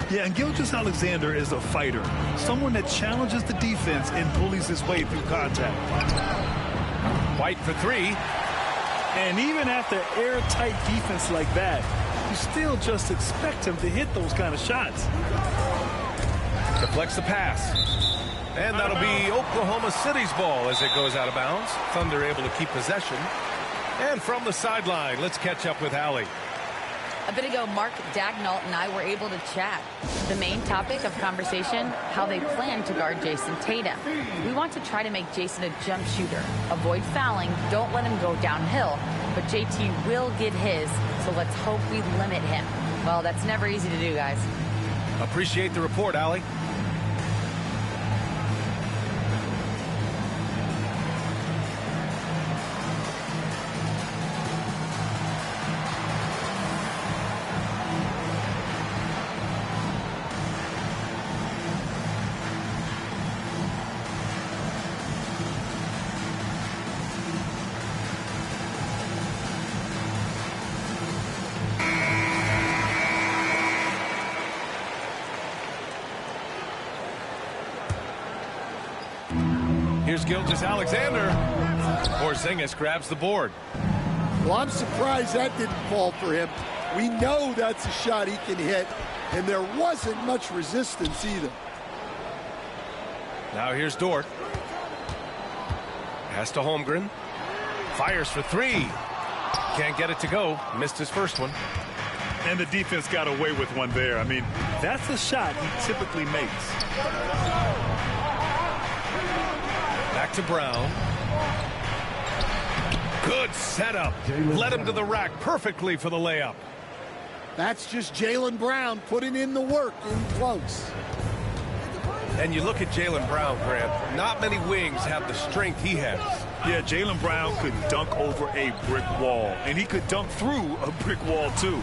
Yeah, and Gilgeous-Alexander is a fighter, someone that challenges the defense and bullies his way through contact. White for three. And even after airtight defense like that, you still just expect him to hit those kind of shots. Deflects the pass. And that'll be Oklahoma City's ball as it goes out of bounds. Thunder able to keep possession. And from the sideline, let's catch up with Allie. A bit ago, Mark Dagnall and I were able to chat. The main topic of conversation, how they plan to guard Jason Tatum. We want to try to make Jason a jump shooter. Avoid fouling, don't let him go downhill. But JT will get his, so let's hope we limit him. Well, that's never easy to do, guys. Appreciate the report, Allie. Here's Gilgeous-Alexander. Porzingis grabs the board. Well, I'm surprised that didn't fall for him. We know that's a shot he can hit, and there wasn't much resistance either. Now here's Dort. Pass to Holmgren. Fires for three. Can't get it to go. Missed his first one. And the defense got away with one there. I mean, that's a shot he typically makes. Back to Brown. Good setup. Led him to the rack perfectly for the layup. That's just Jaylen Brown putting in the work in close. And you look at Jaylen Brown, Grant, not many wings have the strength he has. Yeah, Jaylen Brown could dunk over a brick wall, and he could dunk through a brick wall, too.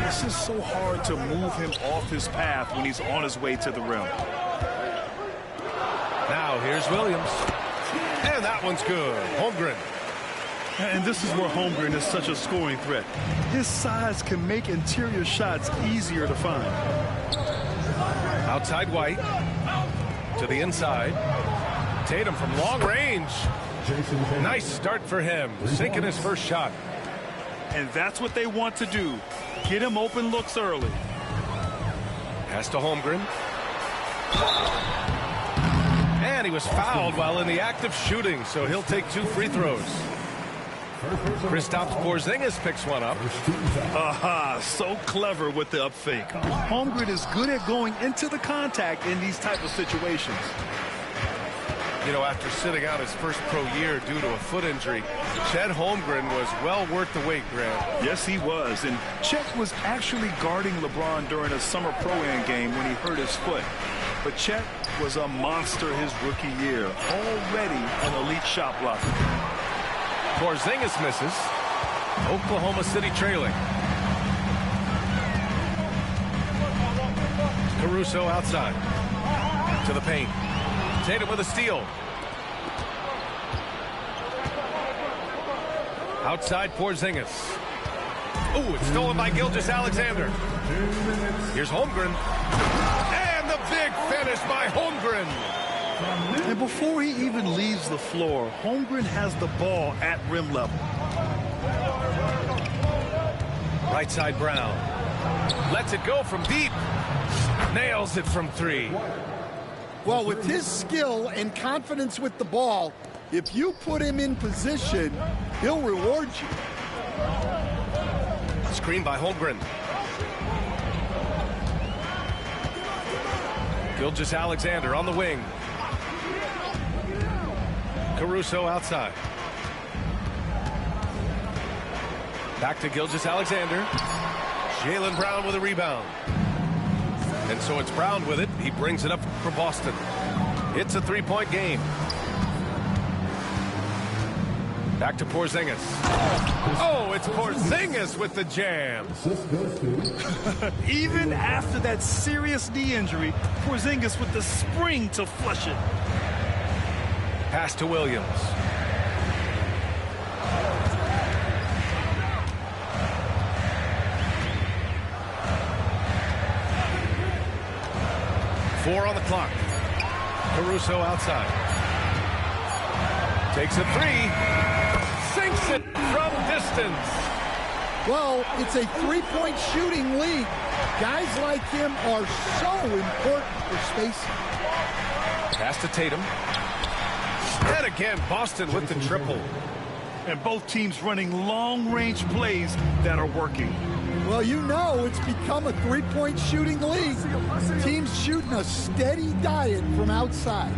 It's just so hard to move him off his path when he's on his way to the rim. Now, here's Williams. And that one's good. Holmgren. And this is where Holmgren is such a scoring threat. His size can make interior shots easier to find. Outside White. To the inside. Tatum from long range. Nice start for him. Sinking his first shot. And that's what they want to do. Get him open looks early. Pass to Holmgren. And he was fouled while in the act of shooting, so he'll take 2 free throws. Kristaps Porzingis picks one up. Aha, so clever with the up fake. Holmgren is good at going into the contact in these type of situations. You know, after sitting out his first pro year due to a foot injury, Chet Holmgren was well worth the wait, Grant. Yes, he was. And Chet was actually guarding LeBron during a summer pro-am game when he hurt his foot. But Chet was a monster his rookie year, already an elite shot blocker. Porzingis misses. Oklahoma City trailing. Caruso outside. To the paint. Tatum with a steal. Outside Porzingis. Ooh, it's stolen by Gilgeous-Alexander. Here's Holmgren. And the big finish by Holmgren. And before he even leaves the floor, Holmgren has the ball at rim level. Right side Brown. Lets it go from deep. Nails it from 3. Well, with his skill and confidence with the ball, if you put him in position, he'll reward you. Screen by Holmgren. Gilgeous-Alexander on the wing. Caruso outside. Back to Gilgeous-Alexander. Jaylen Brown with a rebound. And so it's Brown with it. He brings it up for Boston. It's a 3-point game. Back to Porzingis. Oh, it's Porzingis with the jam. Even after that serious knee injury, Porzingis with the spring to flush it. Pass to Williams. Four on the clock. Caruso outside. Takes a 3. Sinks it from distance. Well, it's a 3-point shooting league. Guys like him are so important for spacing. Pass to Tatum. And again, Boston with the triple. And both teams running long-range plays that are working. Well, you know it's become a 3-point shooting league. Teams shooting a steady diet from outside.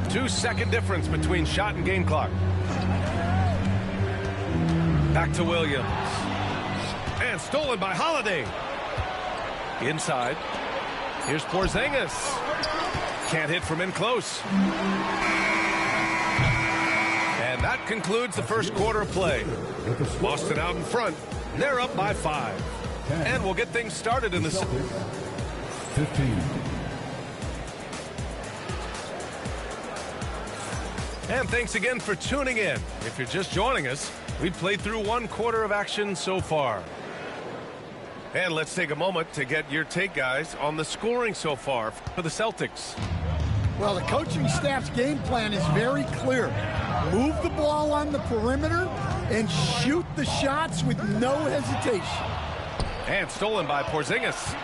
2-second difference between shot and game clock. Back to Williams. And stolen by Holiday. Inside. Here's Porzingis. Can't hit from in close. And that concludes the first quarter of play. Boston out in front. They're up by 5. And we'll get things started in the 15. And thanks again for tuning in. If you're just joining us, we've played through 1 quarter of action so far. And let's take a moment to get your take, guys, on the scoring so far for the Celtics. Well, the coaching staff's game plan is very clear. Move the ball on the perimeter and shoot the shots with no hesitation. And stolen by Porzingis.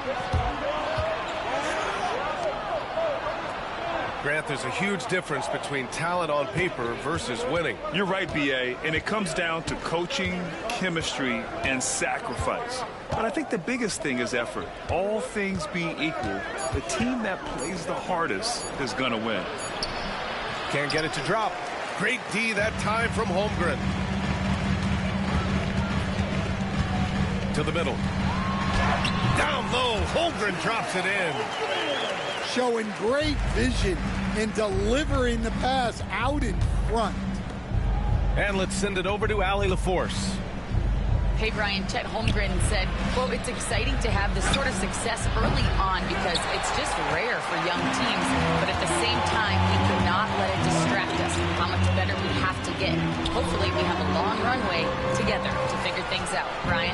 Grant, there's a huge difference between talent on paper versus winning. You're right, B.A., and it comes down to coaching, chemistry, and sacrifice. But I think the biggest thing is effort. All things being equal, the team that plays the hardest is going to win. Can't get it to drop. Great D that time from Holmgren. To the middle. Down low, Holmgren drops it in. Showing great vision and delivering the pass out in front. And let's send it over to Allie LaForce. Hey, Brian, Chet Holmgren said, quote, "It's exciting to have this sort of success early on because it's just rare for young teams. But at the same time, we cannot let it distract us from how much better we have to get. Hopefully, we have a long runway together to figure things out." Brian?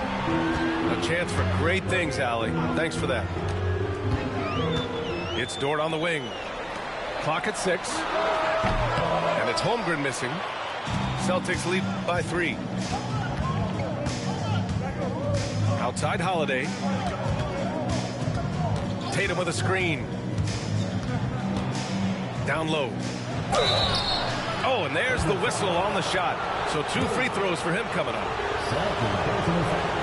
A chance for great things, Allie. Thanks for that. It's Dort on the wing. Clock at 6. And it's Holmgren missing. Celtics lead by 3. Outside Holiday. Tatum with a screen. Down low. Oh, and there's the whistle on the shot. So 2 free throws for him coming up.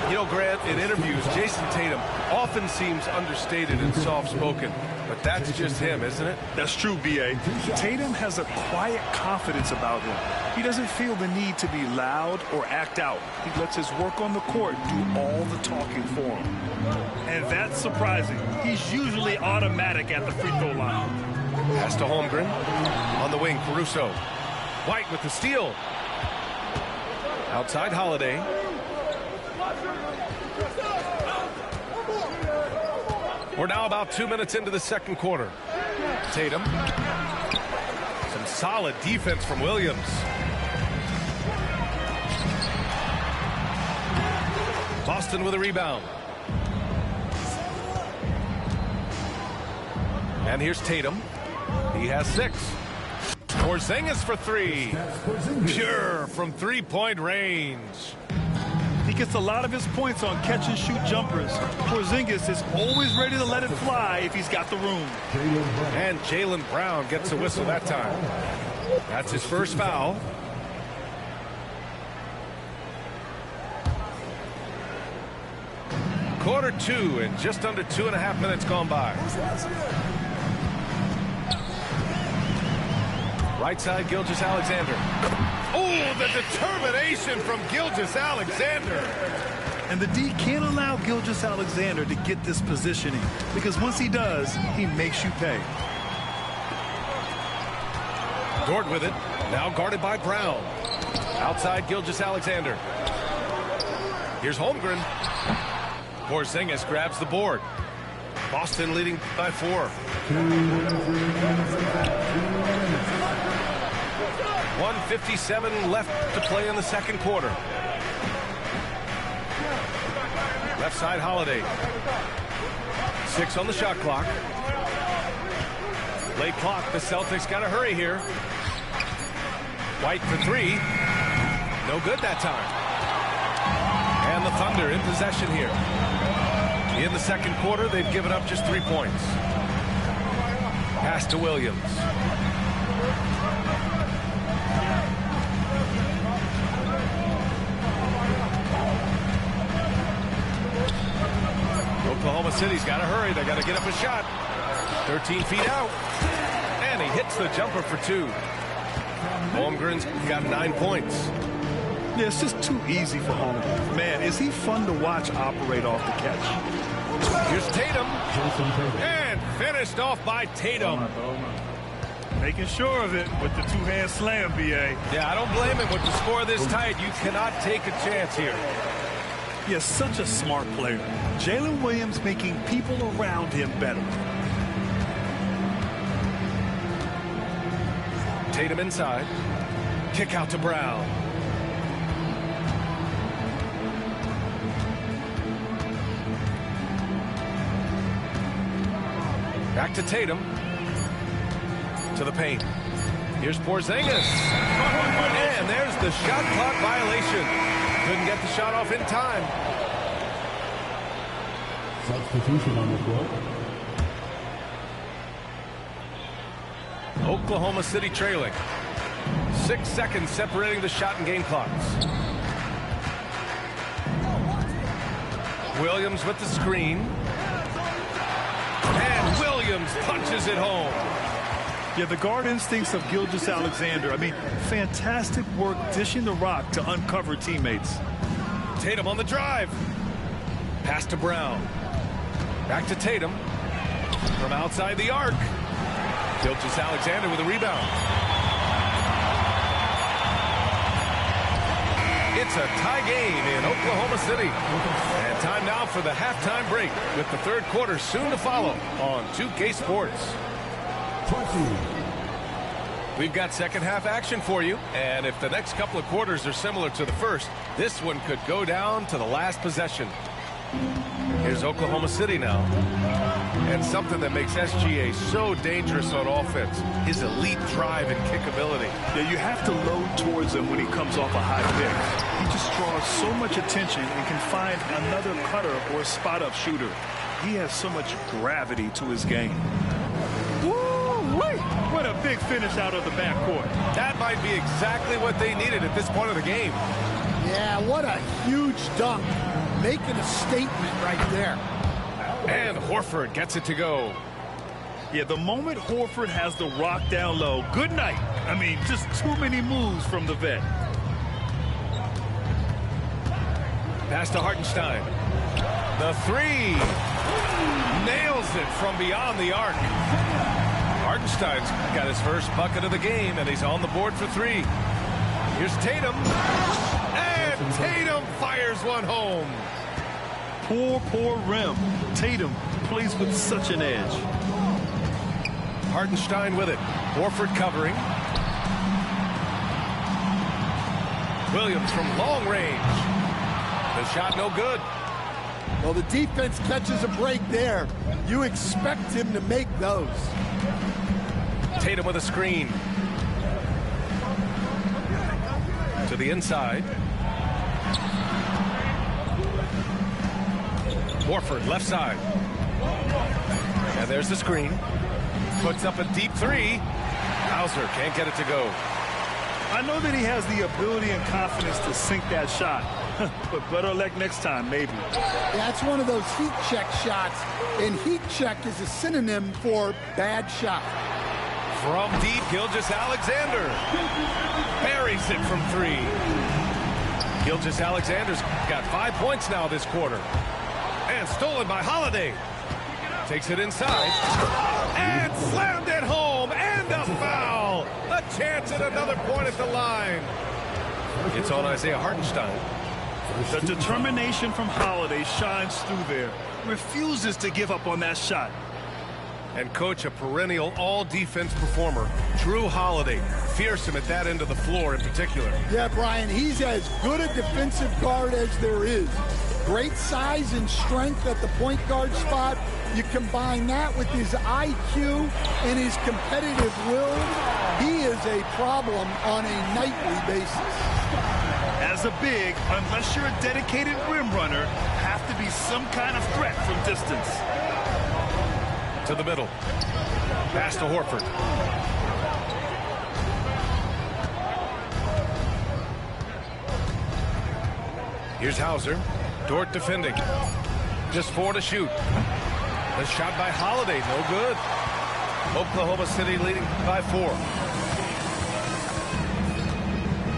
You know, Grant, in interviews, Jason Tatum often seems understated and soft-spoken. But that's just him, isn't it? That's true, B.A. Tatum has a quiet confidence about him. He doesn't feel the need to be loud or act out. He lets his work on the court do all the talking for him. And that's surprising. He's usually automatic at the free throw line. Pass to Holmgren. On the wing, Caruso. White with the steal. Outside Holiday. We're now about 2 minutes into the second quarter. Tatum. Some solid defense from Williams. Boston with a rebound. And here's Tatum. He has 6. Porzingis for 3. Pure from three-point range. He gets a lot of his points on catch-and-shoot jumpers. Porzingis is always ready to let it fly if he's got the room. And Jaylen Brown gets a whistle that time. That's his first foul. Quarter 2 and just under 2.5 minutes gone by. Right side, Gilgeous-Alexander. Oh, the determination from Gilgeous-Alexander. And the D can't allow Gilgeous-Alexander to get this positioning, because once he does, he makes you pay. Dort with it. Now guarded by Brown. Outside, Gilgeous-Alexander. Here's Holmgren. Porzingis grabs the board. Boston leading by 4. 1:57 left to play in the second quarter. Left side, Holiday. 6 on the shot clock. Late clock. The Celtics got to hurry here. White for 3. No good that time. And the Thunder in possession here. In the second quarter, they've given up just 3 points. Pass to Williams. Oklahoma City's got to hurry. They got to get up a shot. 13 feet out. And he hits the jumper for 2. Holmgren's got 9 points. Yeah, it's just too easy for Holmgren. Man, is he fun to watch operate off the catch. Here's Tatum. And finished off by Tatum. Making sure of it with the two-hand slam, B.A. Yeah, I don't blame him. With the score this tight, you cannot take a chance here. He is such a smart player. Jalen Williams making people around him better. Tatum inside. Kick out to Brown. Back to Tatum. To the paint. Here's Porzingis. And there's the shot clock violation. Couldn't get the shot off in time. Substitution on the court. Oklahoma City trailing. 6 seconds separating the shot and game clocks. Williams with the screen. And Williams punches it home. Yeah, the guard instincts of Gilgeous-Alexander. I mean, fantastic work dishing the rock to uncover teammates. Tatum on the drive. Pass to Brown. Back to Tatum. From outside the arc. Gilgeous-Alexander with a rebound. It's a tie game in Oklahoma Oklahoma City. And time now for the halftime break with the third quarter soon to follow on 2K Sports. We've got second half action for you, and if the next couple of quarters are similar to the first, this one could go down to the last possession. Here's Oklahoma City now. And something that makes SGA so dangerous on offense, his elite drive and kick ability. Yeah, you have to load towards him when he comes off a high pick. He just draws so much attention and can find another cutter or a spot-up shooter. He has so much gravity to his game. Woo-wee! What a big finish out of the backcourt. That might be exactly what they needed at this point of the game. Yeah, what a huge dunk. Making a statement right there. And Horford gets it to go. Yeah, the moment Horford has the rock down low, good night. I mean, just too many moves from the vet. Pass to Hartenstein. The three. Nails it from beyond the arc. Hartenstein's got his first bucket of the game, and he's on the board for three. Here's Tatum. And Tatum fires one home. Poor rim. Tatum plays with such an edge. Hartenstein with it. Horford covering. Williams from long range. The shot no good. Well, the defense catches a break there. You expect him to make those. Tatum with a screen. To the inside. Horford, left side. And there's the screen. Puts up a deep three. Hauser can't get it to go. I know that he has the ability and confidence to sink that shot. But better luck next time, maybe. That's one of those heat check shots. And heat check is a synonym for bad shot. From deep, Gilgeous-Alexander. Buries it from three. Gilgeous-Alexander's got 5 points now this quarter. And stolen by Holiday. Takes it inside. And slammed it home. And a foul. A chance at another point at the line. It's on Isaiah Hartenstein. The determination from Holiday shines through there. Refuses to give up on that shot. And coach, a perennial all-defense performer, Drew Holiday. Fearsome at that end of the floor in particular. Yeah, Brian, he's as good a defensive guard as there is. Great size and strength at the point guard spot. You combine that with his IQ and his competitive will, he is a problem on a nightly basis. As a big, unless you're a dedicated rim runner, have to be some kind of threat from distance. To the middle. Pass to Horford. Here's Hauser. Dort defending. Just 4 to shoot. The shot by Holiday, no good. Oklahoma City leading by 4.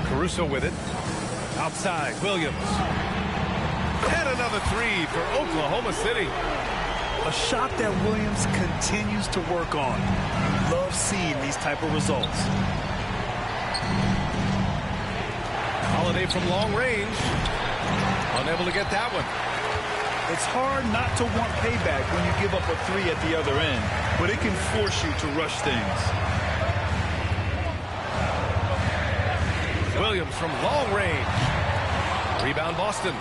Caruso with it. Outside, Williams. And another three for Oklahoma City. A shot that Williams continues to work on. Love seeing these type of results. Holiday from long range. Unable to get that one. It's hard not to want payback when you give up a three at the other end, but it can force you to rush things. Williams from long range. Rebound Boston.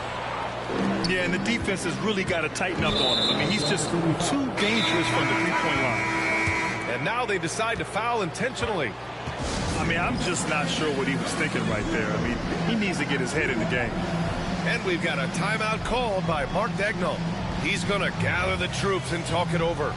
Yeah, and the defense has really got to tighten up on him. I mean, he's just too dangerous from the three-point line. And now they decide to foul intentionally. I mean, I'm just not sure what he was thinking right there. I mean, he needs to get his head in the game. And we've got a timeout called by Mark Daigneault. He's going to gather the troops and talk it over.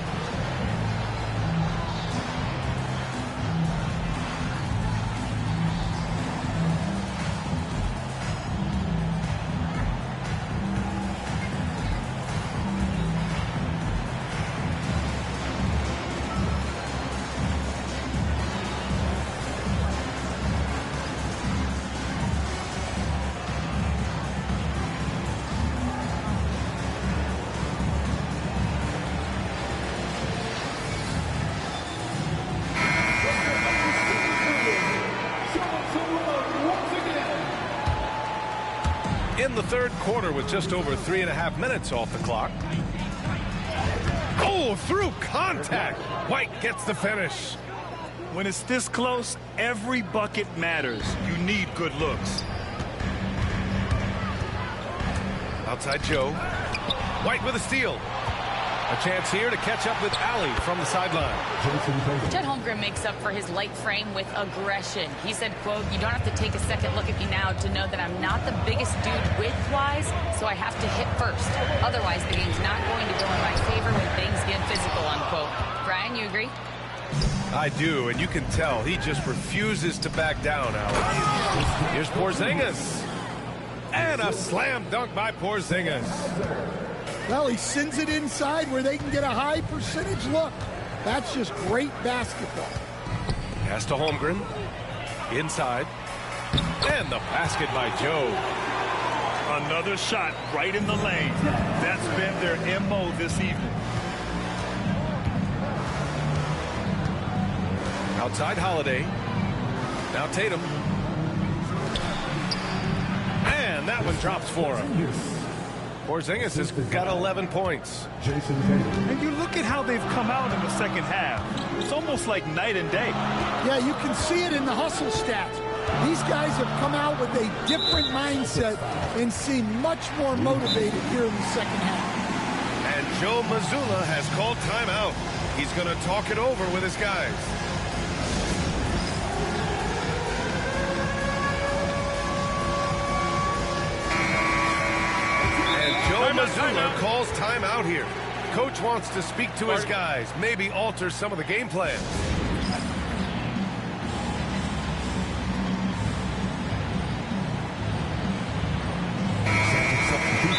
the third quarter with just over 3.5 minutes off the clock. Oh, through contact. White gets the finish. When it's this close, every bucket matters. You need good looks. Outside Joe. White with a steal. A chance here to catch up with Allie from the sideline. Chet Holmgren makes up for his light frame with aggression. He said, quote, "You don't have to take a second look at me now to know that I'm not the biggest dude width-wise, so I have to hit first. Otherwise, the game's not going to go in my favor when things get physical," unquote. Brian, you agree? I do, and you can tell he just refuses to back down, Allie. Here's Porzingis. And a slam dunk by Porzingis. Well, he sends it inside where they can get a high percentage look. That's just great basketball. Pass to Holmgren. Inside. And the basket by Joe. Another shot right in the lane. That's been their MO this evening. Outside Holiday. Now Tatum. And that one drops for him. Porzingis has got 11 points. And you look at how they've come out in the second half. It's almost like night and day. Yeah, you can see it in the hustle stats. These guys have come out with a different mindset and seem much more motivated here in the second half. And Joe Mazzulla has called timeout. He's going to talk it over with his guys. Joe Mazzulla calls timeout here. Coach wants to speak to his guys, maybe alter some of the game plan.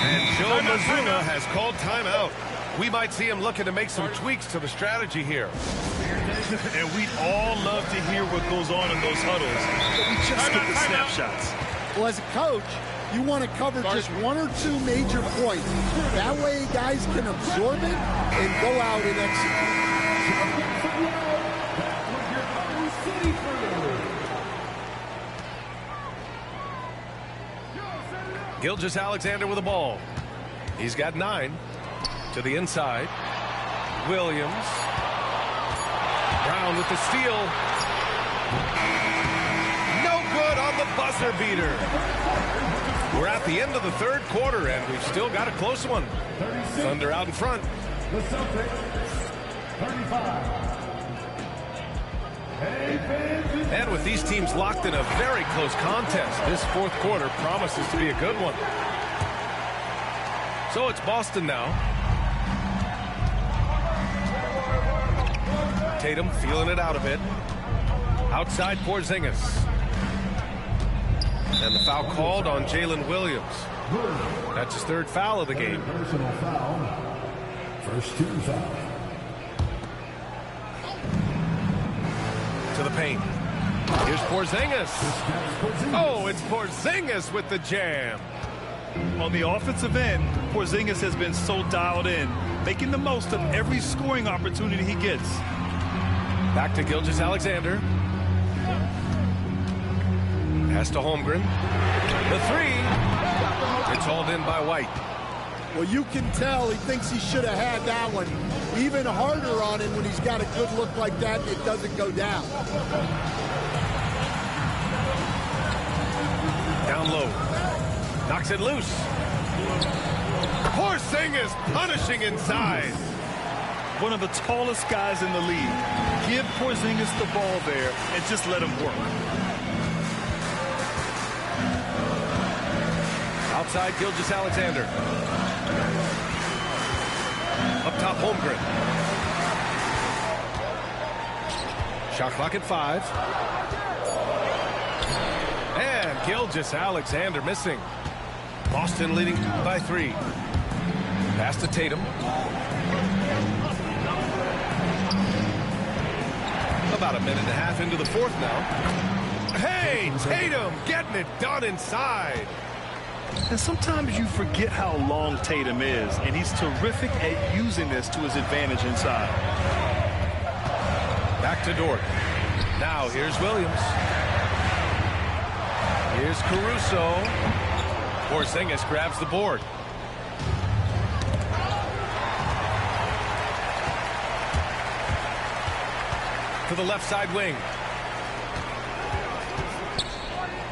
And Joe Mazzulla has called timeout. We might see him looking to make some tweaks to the strategy here. And we all love to hear what goes on in those huddles, but we just get the snapshots. Well, as a coach, you want to cover just one or two major points. That way guys can absorb it and go out and execute. Gilgeous-Alexander with the ball. He's got 9 to the inside. Williams. Brown with the steal. No good on the buzzer beater. We're at the end of the third quarter, and we've still got a close one. Thunder out in front. The Celtics, 35. And with these teams locked in a very close contest, this fourth quarter promises to be a good one. So it's Boston now. Tatum feeling it out a bit. Outside Porzingis. And the foul called on Jalen Williams. That's his third foul of the game. Personal foul. First team foul. To the paint. Here's Porzingis. Oh, it's Porzingis with the jam. On the offensive end, Porzingis has been so dialed in, making the most of every scoring opportunity he gets. Back to Gilgeous-Alexander. Pass to Holmgren. The 3. It's hauled in by White. Well, you can tell he thinks he should have had that one. Even harder on him when he's got a good look like that and it doesn't go down. Down low. Knocks it loose. Porzingis punishing inside. One of the tallest guys in the league. Give Porzingis the ball there and just let him work. Outside Gilgeous-Alexander. Up top Holmgren. Shot clock at 5. And Gilgeous-Alexander missing. Boston leading by 3. Pass to Tatum. About a minute and a half into the fourth now. Hey, Tatum getting it done inside. And sometimes you forget how long Tatum is, and he's terrific at using this to his advantage inside. Back to Dort. Now here's Williams. Here's Caruso. Porzingis grabs the board. To the left side wing.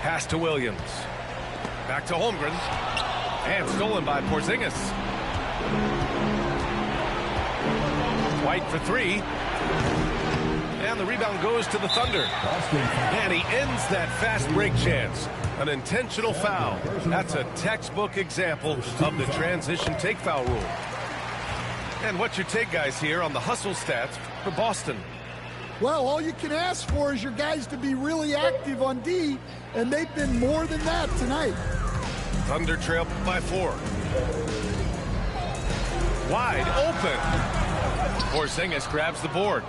Pass to Williams. Back to Holmgren. And stolen by Porzingis. White for three. And the rebound goes to the Thunder. And he ends that fast break chance. An intentional foul. That's a textbook example of the transition take foul rule. And what's your take, guys, here on the hustle stats for Boston? Well, all you can ask for is your guys to be really active on D, and they've been more than that tonight. Thunder trail by 4. Wide open. Porzingis grabs the board.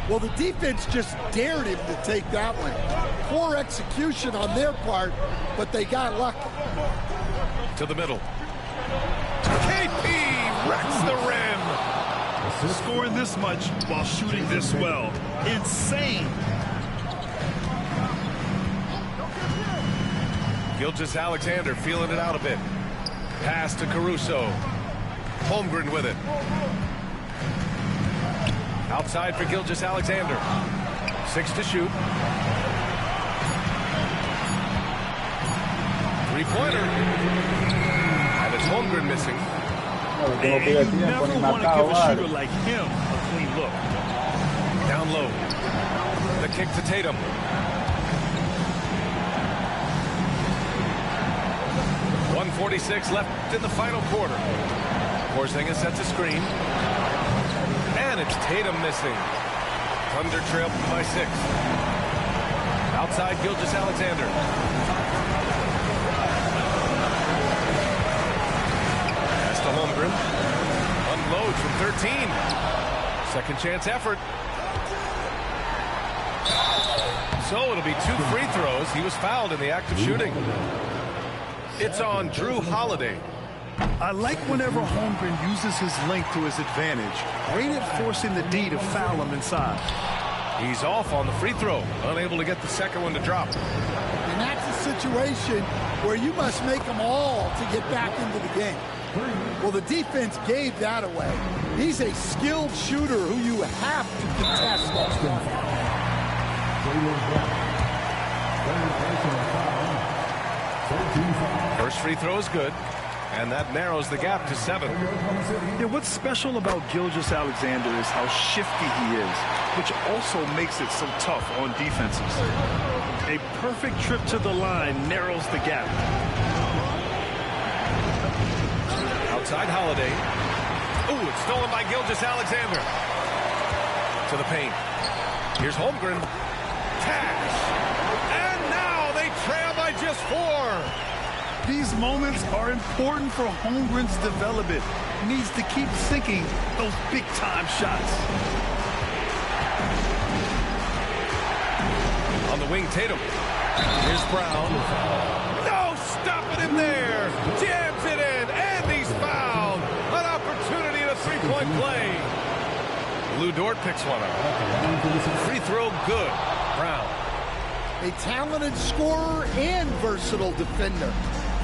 Well, the defense just dared him to take that one. Poor execution on their part, but they got lucky. To the middle. KP wrecks the rim. Scoring this much while shooting this well. Insane. Gilgeous-Alexander feeling it out a bit. Pass to Caruso. Holmgren with it. Outside for Gilgeous-Alexander. 6 to shoot. Three-pointer. And it's Holmgren missing. And you never want to give a shooter like him a clean look. Down low. The kick to Tatum. .146 left in the final quarter. Porzingis sets a screen. And it's Tatum missing. Thunder trail by 6. Outside Gilgeous-Alexander. Pass to Holmgren. Unloads from 13. Second chance effort. So it'll be 2 free throws. He was fouled in the act of shooting. It's on Drew Holiday. I like whenever Holmgren uses his length to his advantage. Great at forcing the D to foul him inside. He's off on the free throw. Unable to get the second one to drop. And that's a situation where you must make them all to get back into the game. Well, the defense gave that away. He's a skilled shooter who you have to contest. First free throw is good, and that narrows the gap to 7. Yeah, what's special about Gilgeous-Alexander is how shifty he is, which also makes it so tough on defenses. A perfect trip to the line narrows the gap. Outside Holiday. Ooh, it's stolen by Gilgeous-Alexander. To the paint. Here's Holmgren. Cash. And now they trail by just 4. These moments are important for Holmgren's development. He needs to keep sinking those big-time shots. On the wing, Tatum. Here's Brown. No, stopping him there. Jams it in, and he's fouled. An opportunity at a three-point play. Lou Dort picks one up. Free throw good. Brown. A talented scorer and versatile defender.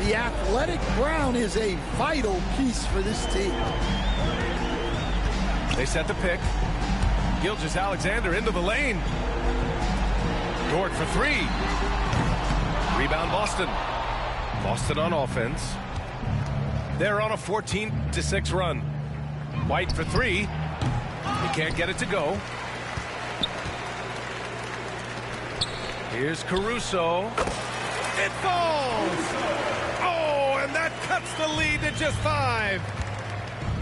The athletic Brown is a vital piece for this team. They set the pick. Gilgeous-Alexander into the lane. Dort for 3. Rebound Boston. Boston on offense. They're on a 14-6 run. White for 3. He can't get it to go. Here's Caruso. It falls! Oh, and that cuts the lead to just 5.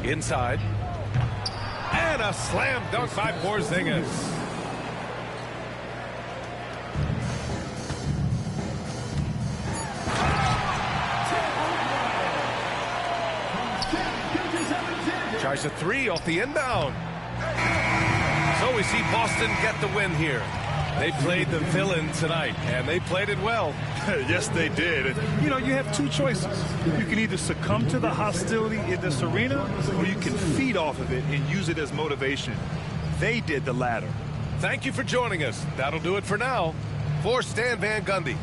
Inside. And a slam dunk by Porzingis. Tries a 3 off the inbound. So we see Boston get the win here. They played the villain tonight, and they played it well. Yes, they did. And, you know, you have 2 choices. You can either succumb to the hostility in this arena, or you can feed off of it and use it as motivation. They did the latter. Thank you for joining us. That'll do it for now. For Stan Van Gundy.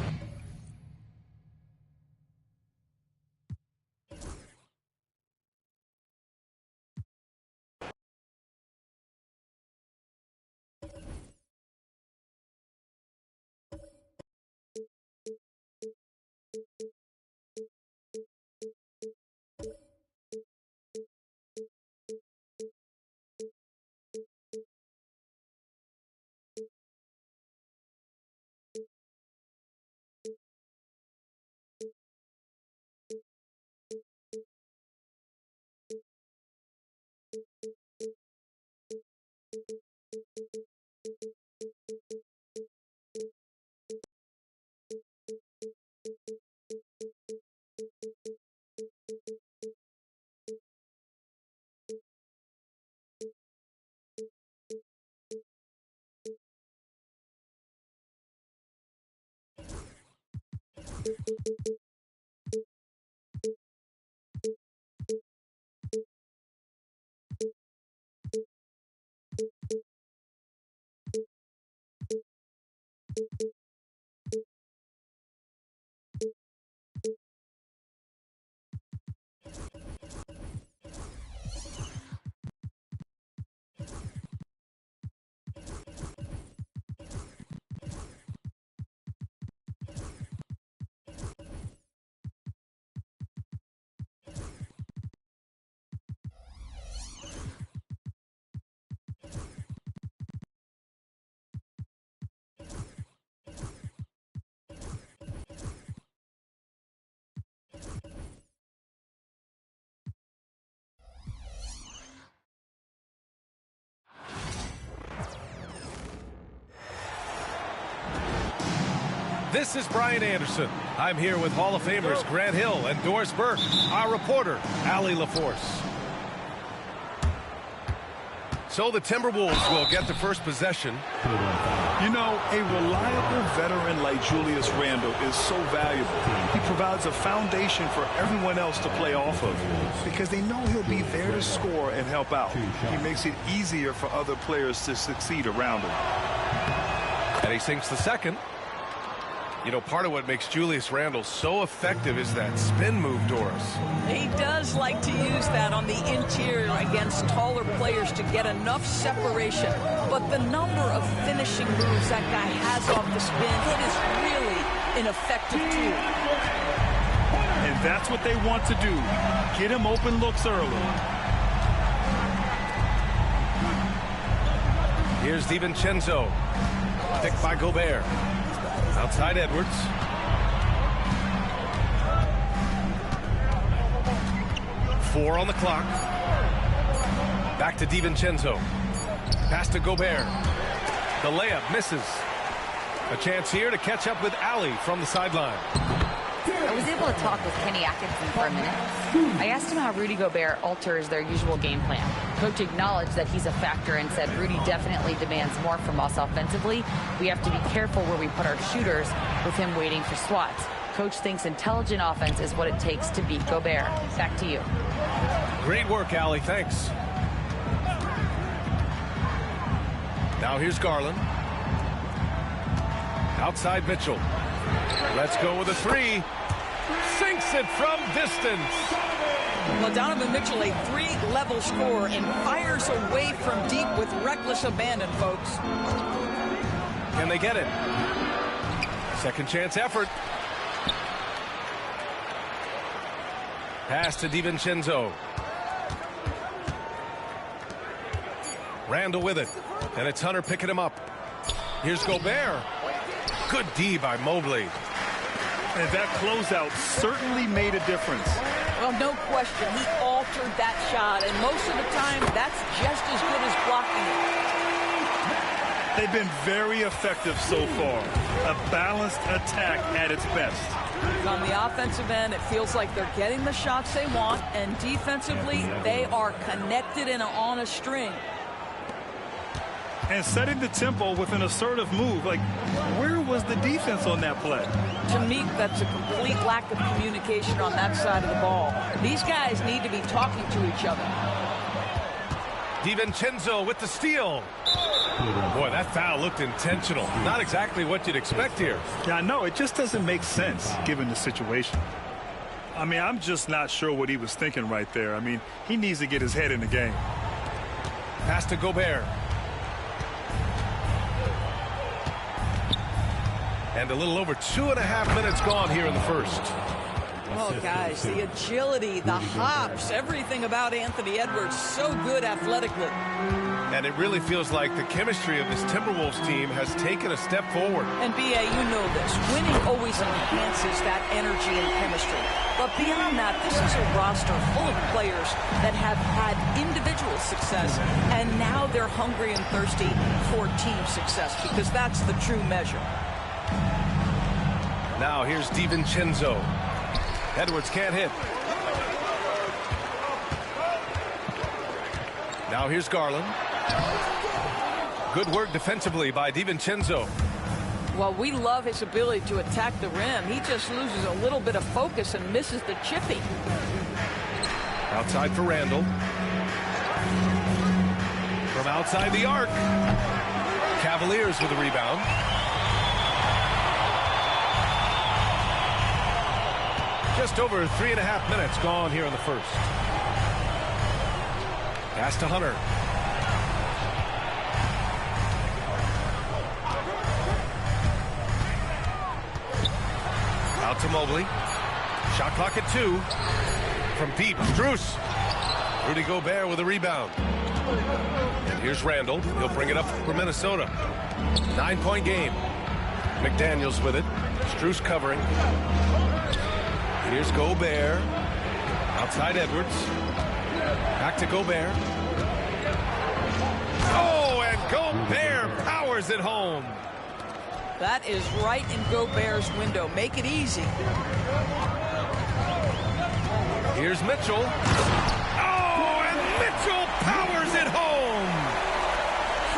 This is Brian Anderson. I'm here with Hall of Famers Grant Hill and Doris Burke, our reporter, Allie LaForce. So the Timberwolves will get the first possession. You know, a reliable veteran like Julius Randle is so valuable. He provides a foundation for everyone else to play off of because they know he'll be there to score and help out. He makes it easier for other players to succeed around him. And he sinks the second. You know, part of what makes Julius Randle so effective is that spin move, Doris. He does like to use that on the interior against taller players to get enough separation. But the number of finishing moves that guy has off the spin, it is really an effective tool. And that's what they want to do. Get him open looks early. Here's DiVincenzo. Picked by Gobert. Outside Edwards. Four on the clock. Back to DiVincenzo. Pass to Gobert. The layup misses. A chance here to catch up with Allie from the sideline. I was able to talk with Kenny Atkinson for a minute. I asked him how Rudy Gobert alters their usual game plan. Coach acknowledged that he's a factor and said Rudy definitely demands more from us offensively. We have to be careful where we put our shooters with him waiting for swats. Coach thinks intelligent offense is what it takes to beat Gobert. Back to you. Great work, Allie. Thanks. Now here's Garland. Outside Mitchell. Let's go with a three. Sinks it from distance. Well, Donovan Mitchell, a three-level scorer, and fires away from deep with reckless abandon, folks. Can they get it? Second chance effort. Pass to DiVincenzo. Randle with it. And it's Hunter picking him up. Here's Gobert. Good D by Mobley. And that closeout certainly made a difference. Well, no question. He altered that shot, and most of the time, that's just as good as blocking it. They've been very effective so far. A balanced attack at its best. On the offensive end, it feels like they're getting the shots they want, and defensively, they are connected and on a string. And setting the tempo with an assertive move. Like, where was the defense on that play? To me, that's a complete lack of communication on that side of the ball. These guys need to be talking to each other. DiVincenzo with the steal. Boy, that foul looked intentional. Not exactly what you'd expect here. Yeah, I know. It just doesn't make sense given the situation. I mean, I'm just not sure what he was thinking right there. I mean, he needs to get his head in the game. Pass to Gobert. And a little over 2.5 minutes gone here in the first. Oh, guys, the agility, the hops, everything about Anthony Edwards, so good athletically. And it really feels like the chemistry of this Timberwolves team has taken a step forward. And, B.A., you know this. Winning always enhances that energy and chemistry. But beyond that, this is a roster full of players that have had individual success, and now they're hungry and thirsty for team success, because that's the true measure. Now here's DiVincenzo. Edwards can't hit. Now here's Garland. Good work defensively by DiVincenzo. Well, we love his ability to attack the rim. He just loses a little bit of focus and misses the chippy. Outside for Randall. From outside the arc. Cavaliers with the rebound. Just over 3.5 minutes gone here in the first. Pass to Hunter. Out to Mobley. Shot clock at 2. From deep, Strus. Rudy Gobert with a rebound. And here's Randall. He'll bring it up for Minnesota. 9-point game. McDaniels with it. Strus covering. Here's Gobert. Outside Edwards. Back to Gobert. Oh, and Gobert powers it home. That is right in Gobert's window. Make it easy. Here's Mitchell. Oh, and Mitchell powers it home.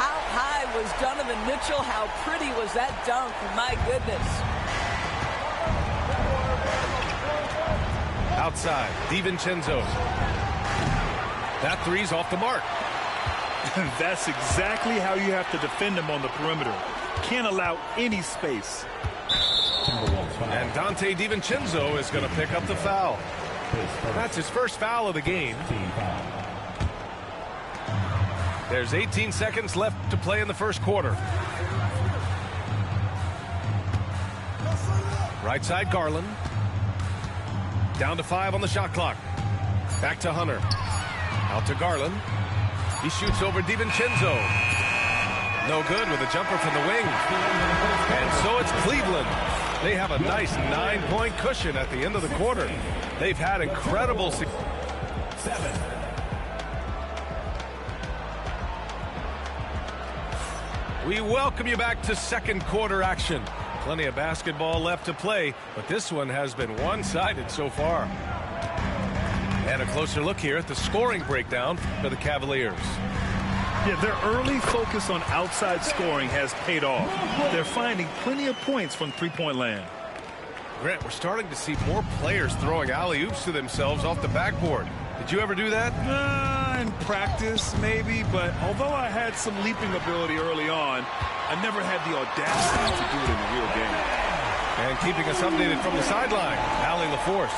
How high was Donovan Mitchell? How pretty was that dunk? My goodness. Outside, DiVincenzo. That three's off the mark. That's exactly how you have to defend him on the perimeter. Can't allow any space. And Dante DiVincenzo is going to pick up the foul. That's his first foul of the game. There's 18 seconds left to play in the first quarter. Right side, Garland. Down to 5 on the shot clock. Back to Hunter. Out to Garland. He shoots over DiVincenzo. No good with a jumper from the wing. And so it's Cleveland. They have a nice 9-point cushion at the end of the quarter. They've had incredible success. We welcome you back to second quarter action. Plenty of basketball left to play, but this one has been one-sided so far. And a closer look here at the scoring breakdown for the Cavaliers. Yeah, their early focus on outside scoring has paid off. They're finding plenty of points from three-point land. Grant, we're starting to see more players throwing alley-oops to themselves off the backboard. Did you ever do that? In practice, maybe, but although I had some leaping ability early on, I never had the audacity to do it in the real game. And keeping us updated from the sideline, Allie LaForce.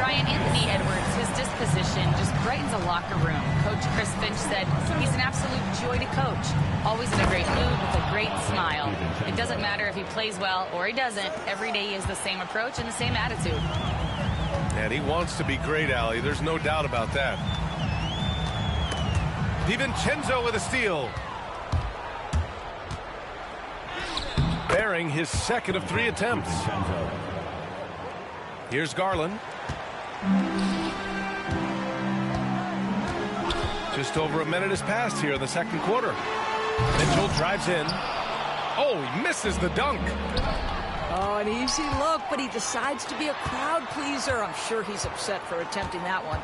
Brian, Anthony Edwards, his disposition just brightens a locker room. Coach Chris Finch said he's an absolute joy to coach. Always in a great mood with a great smile. It doesn't matter if he plays well or he doesn't. Every day he has the same approach and the same attitude. And he wants to be great, Allie. There's no doubt about that. DiVincenzo with a steal. Bearing his second of 3 attempts. Here's Garland. Just over a minute has passed here in the second quarter. Mitchell drives in. Oh, he misses the dunk. Oh, an easy look, but he decides to be a crowd pleaser. I'm sure he's upset for attempting that one.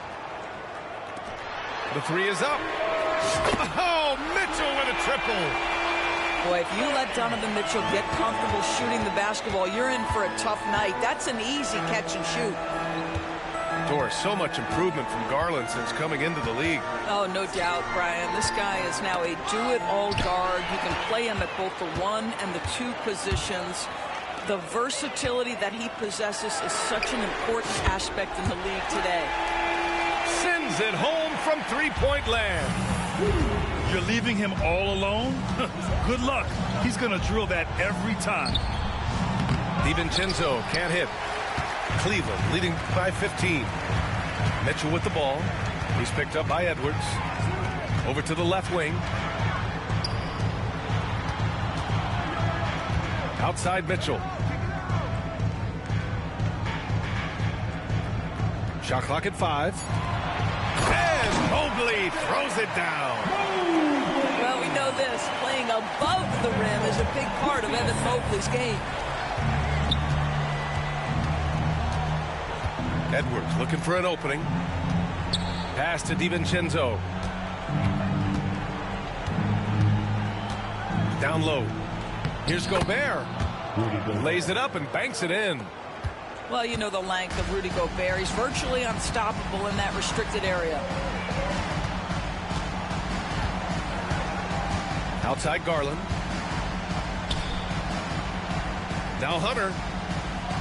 The 3 is up. Oh, Mitchell with a triple. Boy, if you let Donovan Mitchell get comfortable shooting the basketball, you're in for a tough night. That's an easy catch and shoot. Doris, so much improvement from Garland since coming into the league. Oh, no doubt, Brian. This guy is now a do-it-all guard. You can play him at both the 1 and the 2 positions. The versatility that he possesses is such an important aspect in the league today. Sends it home from three-point land. You're leaving him all alone? Good luck. He's going to drill that every time. DiVincenzo can't hit. Cleveland leading by 15. Mitchell with the ball. He's picked up by Edwards. Over to the left wing. Outside Mitchell. Shot clock at 5. And Mobley throws it down. Well, we know this. Playing above the rim is a big part of Evan Mobley's game. Edwards looking for an opening. Pass to DiVincenzo. Down low. Here's Gobert. Lays it up and banks it in. Well, you know the length of Rudy Gobert. He's virtually unstoppable in that restricted area. Outside Garland. Now Hunter.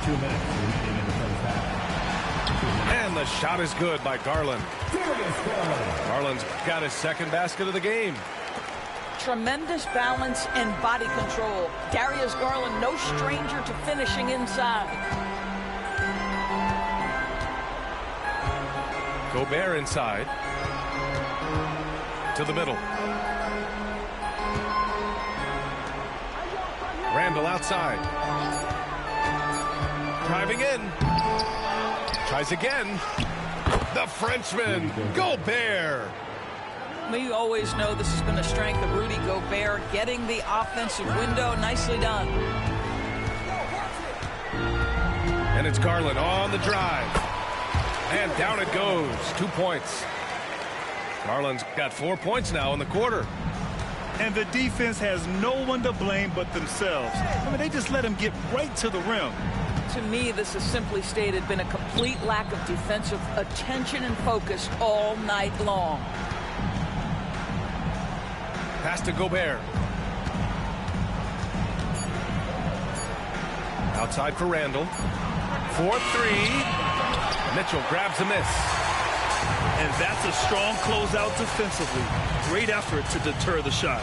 2 minutes remaining in the first half. And the shot is good by Garland. Garland's got his second basket of the game. Tremendous balance and body control. Darius Garland, no stranger to finishing inside. Gobert inside. To the middle. Randall outside. Driving in. Tries again. The Frenchman, Gobert. We always know this has been a strength of Rudy Gobert, getting the offensive window. Nicely done. And it's Garland on the drive. And down it goes. 2 points. Garland's got 4 points now in the quarter. And the defense has no one to blame but themselves. I mean, they just let him get right to the rim. To me, this has simply stated been a complete lack of defensive attention and focus all night long. Pass to Gobert. Outside for Randall. 4-3. Mitchell grabs a miss. And that's a strong closeout defensively. Great effort to deter the shot.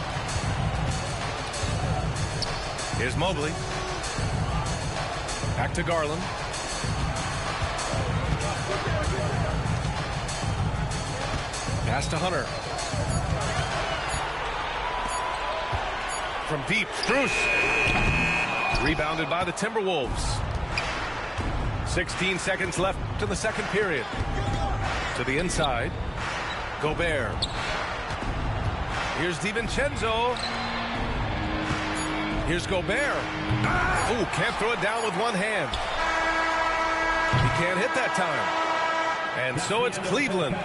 Here's Mobley. Back to Garland. Pass to Hunter. From deep, Strus. Rebounded by the Timberwolves. 16 seconds left to the second period. To the inside. Gobert. Here's DiVincenzo. Here's Gobert. Ooh, can't throw it down with one hand. He can't hit that time. And so it's Cleveland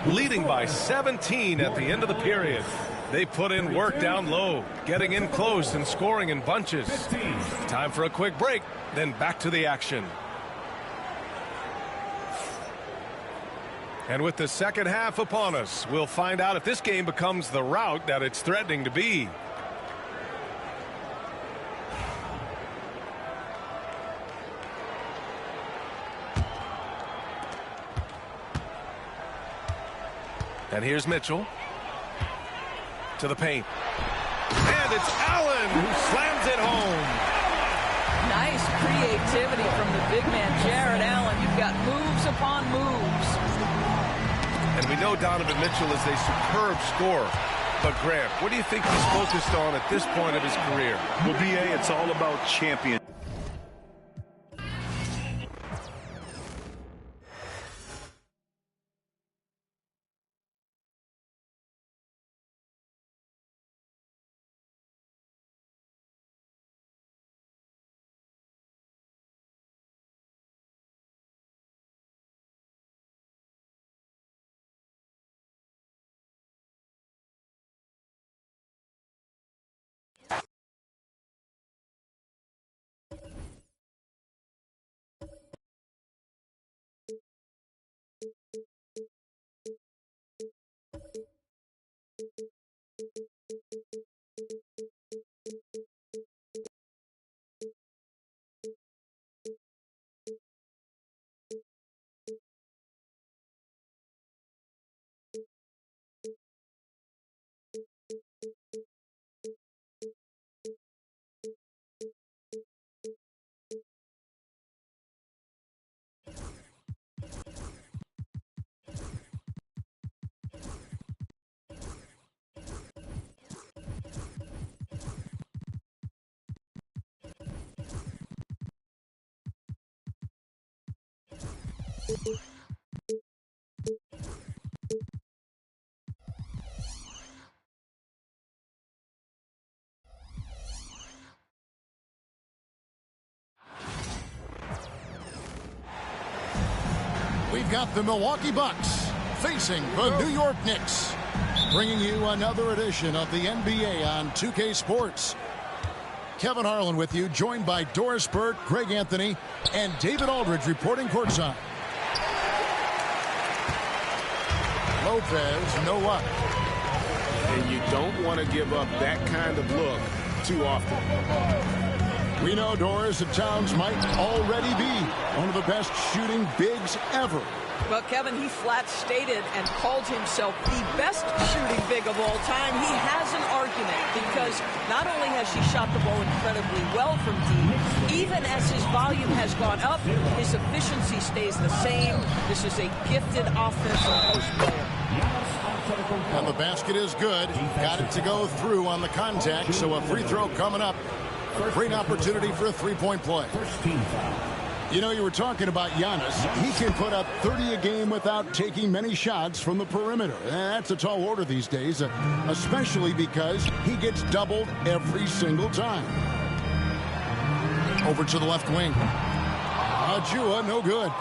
leading by 17 at the end of the period. They put in work down low, getting in close and scoring in bunches. Time for a quick break, then back to the action. And with the second half upon us, we'll find out if this game becomes the rout that it's threatening to be. And here's Mitchell. To the paint. And it's Allen who slams it home. Nice creativity from the big man, Jared Allen. You've got moves upon moves. And we know Donovan Mitchell is a superb scorer. But Grant, what do you think he's focused on at this point of his career? Well, B.A., it's all about champion. We've got the Milwaukee Bucks facing the New York Knicks, bringing you another edition of the NBA on 2K Sports. Kevin Harlan with you, joined by Doris Burt, Greg Anthony, and David Aldridge reporting courtside. Lopez, no luck. And you don't want to give up that kind of look too often. We know, Doris, that Towns might already be one of the best shooting bigs ever. Well, Kevin, he flat stated and called himself the best shooting big of all time. He has an argument because not only has she shot the ball incredibly well from deep, even as his volume has gone up, his efficiency stays the same. This is a gifted offensive post player. And the basket is good. Got it to go through on the contact, so a free throw coming up. A great opportunity for a three-point play. You know, you were talking about Giannis. He can put up 30 a game without taking many shots from the perimeter. That's a tall order these days, especially because he gets doubled every single time. Over to the left wing. Ajua, no good.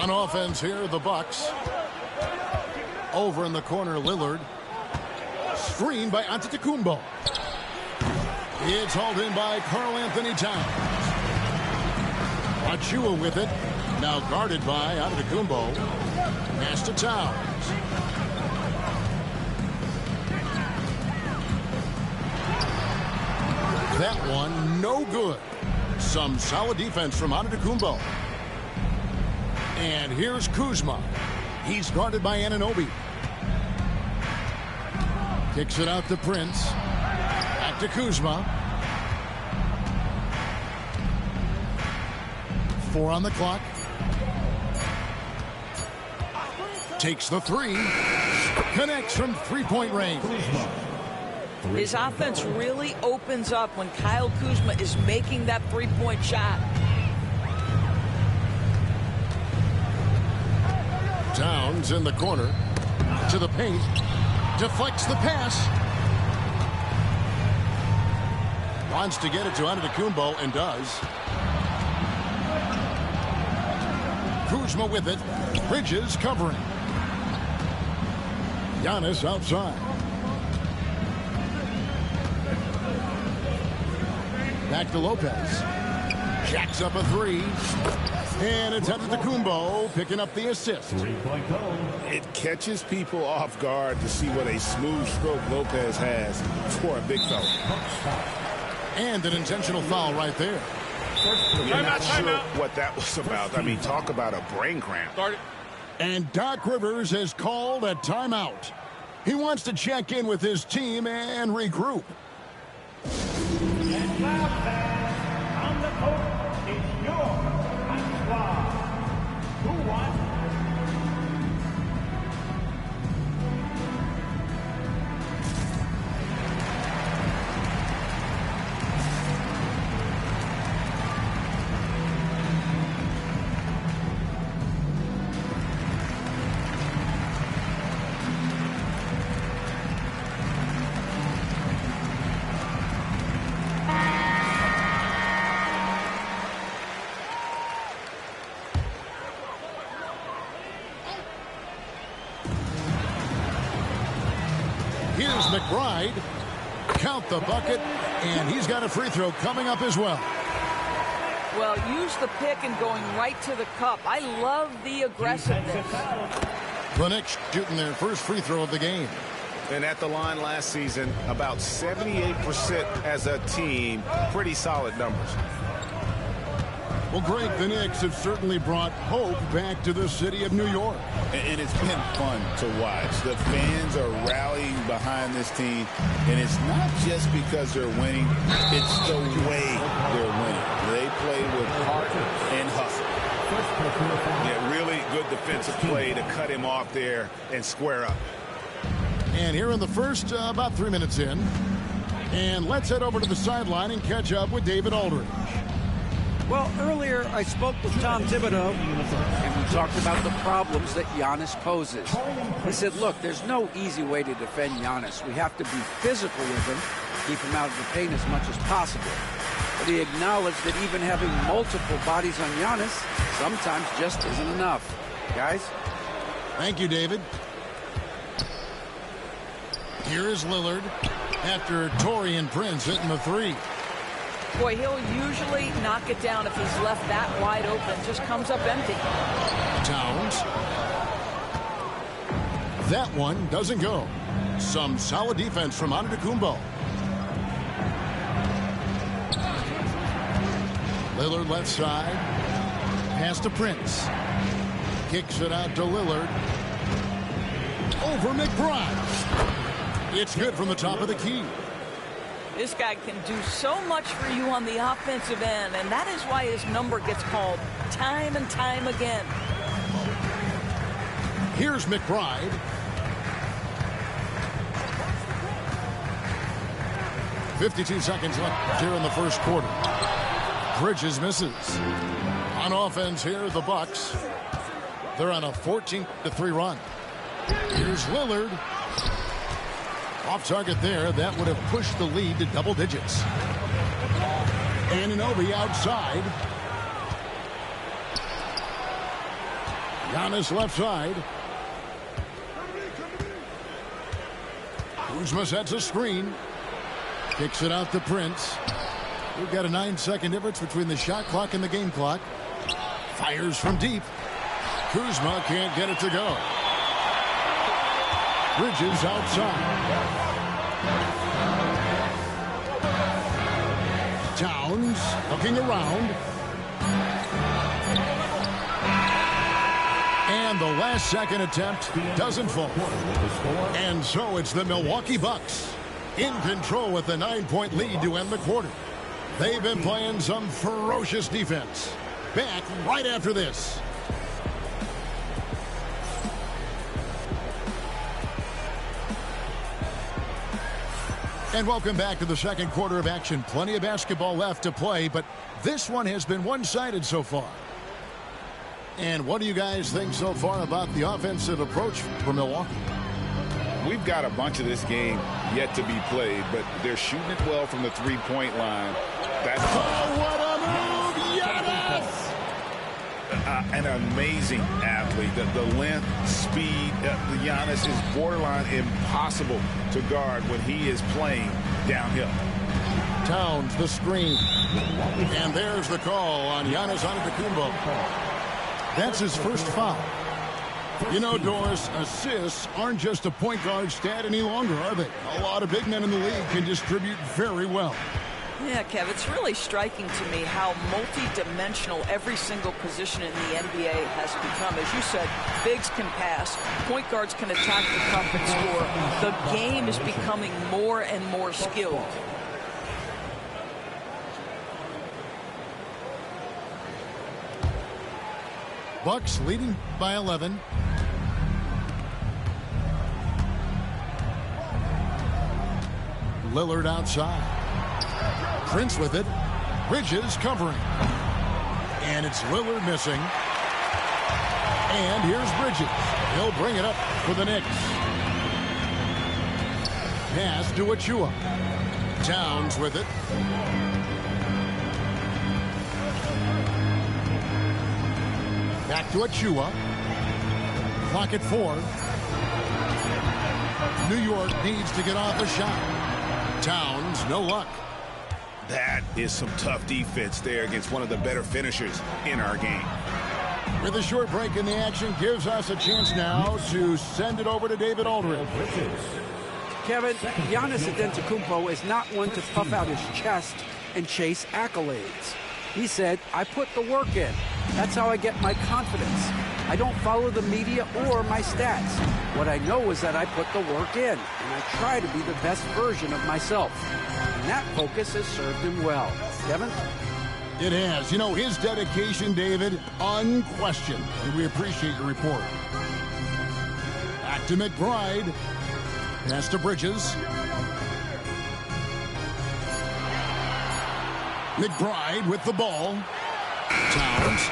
On offense here, the Bucks. Over in the corner, Lillard. Screen by Antetokounmpo. It's hauled in by Karl Anthony Towns. Achua with it. Now guarded by Antetokounmpo. Pass to Towns. That one, no good. Some solid defense from Antetokounmpo. And here's Kuzma. He's guarded by Anunoby. Kicks it out to Prince. Back to Kuzma. 4 on the clock. Takes the three. Connects from three-point range. His offense really opens up when Kyle Kuzma is making that three-point shot. Towns in the corner. To the paint. Deflects the pass. Wants to get it to Antetokounmpo and does. Kuzma with it. Bridges covering. Giannis outside. Back to Lopez. Jacks up a three. And it's Antetokounmpo picking up the assist. It catches people off guard to see what a smooth stroke Lopez has for a big fella. And an intentional foul right there. You're not sure what that was about. I mean, talk about a brain cramp. And Doc Rivers has called a timeout. He wants to check in with his team and regroup. And now, on the court, it's your squad. Who wants? Here's McBride. Count the bucket, and he's got a free throw coming up as well. Well, use the pick and going right to the cup. I love the aggressiveness. The Knicks shooting their first free throw of the game. And at the line last season, about 78% as a team. Pretty solid numbers. Well, Greg, the Knicks have certainly brought hope back to the city of New York. And it's been fun to watch. The fans are rallying behind this team. And it's not just because they're winning. It's the way they're winning. They play with heart and hustle. Yeah, really good defensive play to cut him off there and square up. And here in the first, about 3 minutes in. And let's head over to the sideline and catch up with David Aldridge. Well, earlier I spoke with Tom Thibodeau, and we talked about the problems that Giannis poses. He said, look, there's no easy way to defend Giannis. We have to be physical with him, keep him out of the paint as much as possible. But he acknowledged that even having multiple bodies on Giannis sometimes just isn't enough. Guys? Thank you, David. Here is Lillard. after Taurean Prince hitting the three. Boy, he'll usually knock it down if he's left that wide open. Just comes up empty. Towns. That one doesn't go. Some solid defense from Antetokounmpo. Lillard left side. Pass to Prince. Kicks it out to Lillard. Over McBride. It's good from the top of the key. This guy can do so much for you on the offensive end, and that is why his number gets called time and time again. Here's McBride. .52 seconds left here in the first quarter. Bridges misses. On offense here, the Bucks. They're on a 14-3 run. Here's Lillard. Off target there. That would have pushed the lead to double digits. Anunoby outside. Giannis left side. Kuzma sets a screen. Kicks it out to Prince. We've got a 9-second difference between the shot clock and the game clock. Fires from deep. Kuzma can't get it to go. Bridges outside. Towns looking around. And the last second attempt doesn't fall. And so it's the Milwaukee Bucks in control with the 9-point lead to end the quarter. They've been playing some ferocious defense. Back right after this. And welcome back to the second quarter of action. Plenty of basketball left to play, but this one has been one-sided so far. And what do you guys think so far about the offensive approach for Milwaukee? We've got a bunch of this game yet to be played, but they're shooting it well from the three-point line. That's what a move! Giannis! An amazing athlete. The length, speed, Giannis is borderline impossible to guard when he is playing downhill. Towns the screen. And there's the call on Giannis Antetokounmpo. That's his first foul. You know, Doris, assists aren't just a point guard stat any longer, are they? A lot of big men in the league can distribute very well. Yeah, Kev, it's really striking to me how multi-dimensional every single position in the NBA has become. As you said, bigs can pass, point guards can attack the cup and score. The game is becoming more and more skilled. Bucks leading by 11. Lillard outside. Prince with it. Bridges covering. And it's Lillard missing. And here's Bridges. He'll bring it up for the Knicks. Pass to Achua. Towns with it. Back to Achua. Clock at 4. New York needs to get off the shot. Towns, no luck. That is some tough defense there against one of the better finishers in our game. With a short break in the action, gives us a chance now to send it over to David Aldridge. Kevin, Giannis Antetokounmpo is not one to puff out his chest and chase accolades. He said, I put the work in. That's how I get my confidence. I don't follow the media or my stats. What I know is that I put the work in, and I try to be the best version of myself. And that focus has served him well. Kevin? It has. You know, his dedication, David, unquestioned. And we appreciate your report. Back to McBride. Pass to Bridges. McBride with the ball. Towns.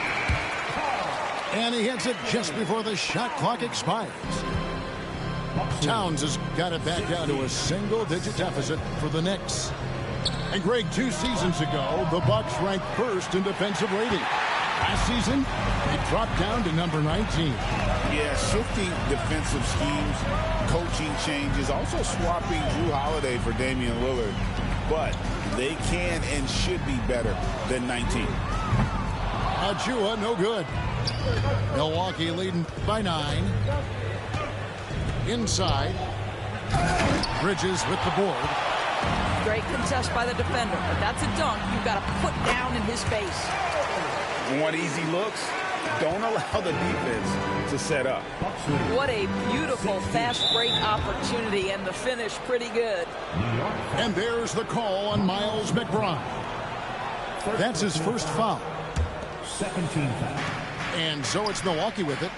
And he hits it just before the shot clock expires. Towns has got it back down to a single-digit deficit for the Knicks. And Greg, 2 seasons ago, the Bucks ranked first in defensive rating. Last season, it dropped down to number 19. Yeah, shifting defensive schemes, coaching changes, also swapping Drew Holiday for Damian Lillard. But they can and should be better than 19. Achua, no good. Milwaukee leading by 9. Inside. Bridges with the board. Great contest by the defender, but that's a dunk you've got to put down in his face. Want easy looks? Don't allow the defense to set up. What a beautiful fast break opportunity, and the finish pretty good. And there's the call on Miles McBride. That's his first foul. 17 foul. And so it's Milwaukee with it.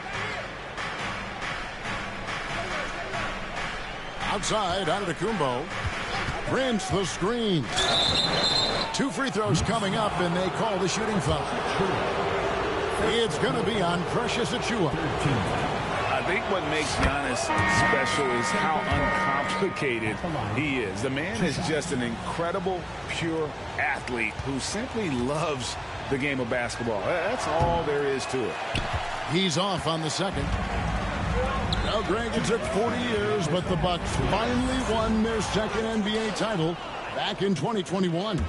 Outside, Antetokounmpo. Prince the screen. 2 free throws coming up, and they call the shooting foul. It's going to be on Precious Achiuwa. I think what makes Giannis special is how uncomplicated he is. The man is just an incredible, pure athlete who simply loves the game of basketball. That's all there is to it. He's off on the second. Now, Greg, it took 40 years, but the Bucks finally won their second NBA title back in 2021.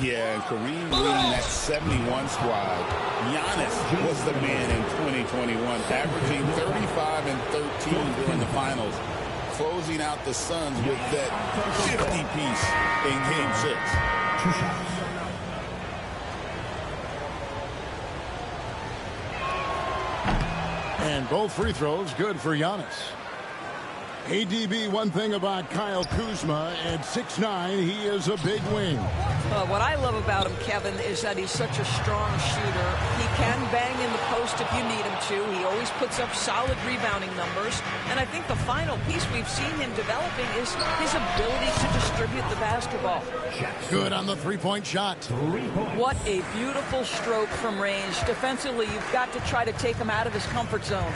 Yeah, and Kareem leading that 71 squad. Giannis was the man in 2021, averaging 35 and 13 during the finals, closing out the Suns with that 50-piece in Game 6. 2 shots. And both free throws good for Giannis. ADB, one thing about Kyle Kuzma, at 6'9", he is a big wing. What I love about him, Kevin, is that he's such a strong shooter. He can bang in the post if you need him to. He always puts up solid rebounding numbers. And I think the final piece we've seen him developing is his ability to distribute the basketball. Good on the three-point shot. What a beautiful stroke from range. Defensively, you've got to try to take him out of his comfort zone.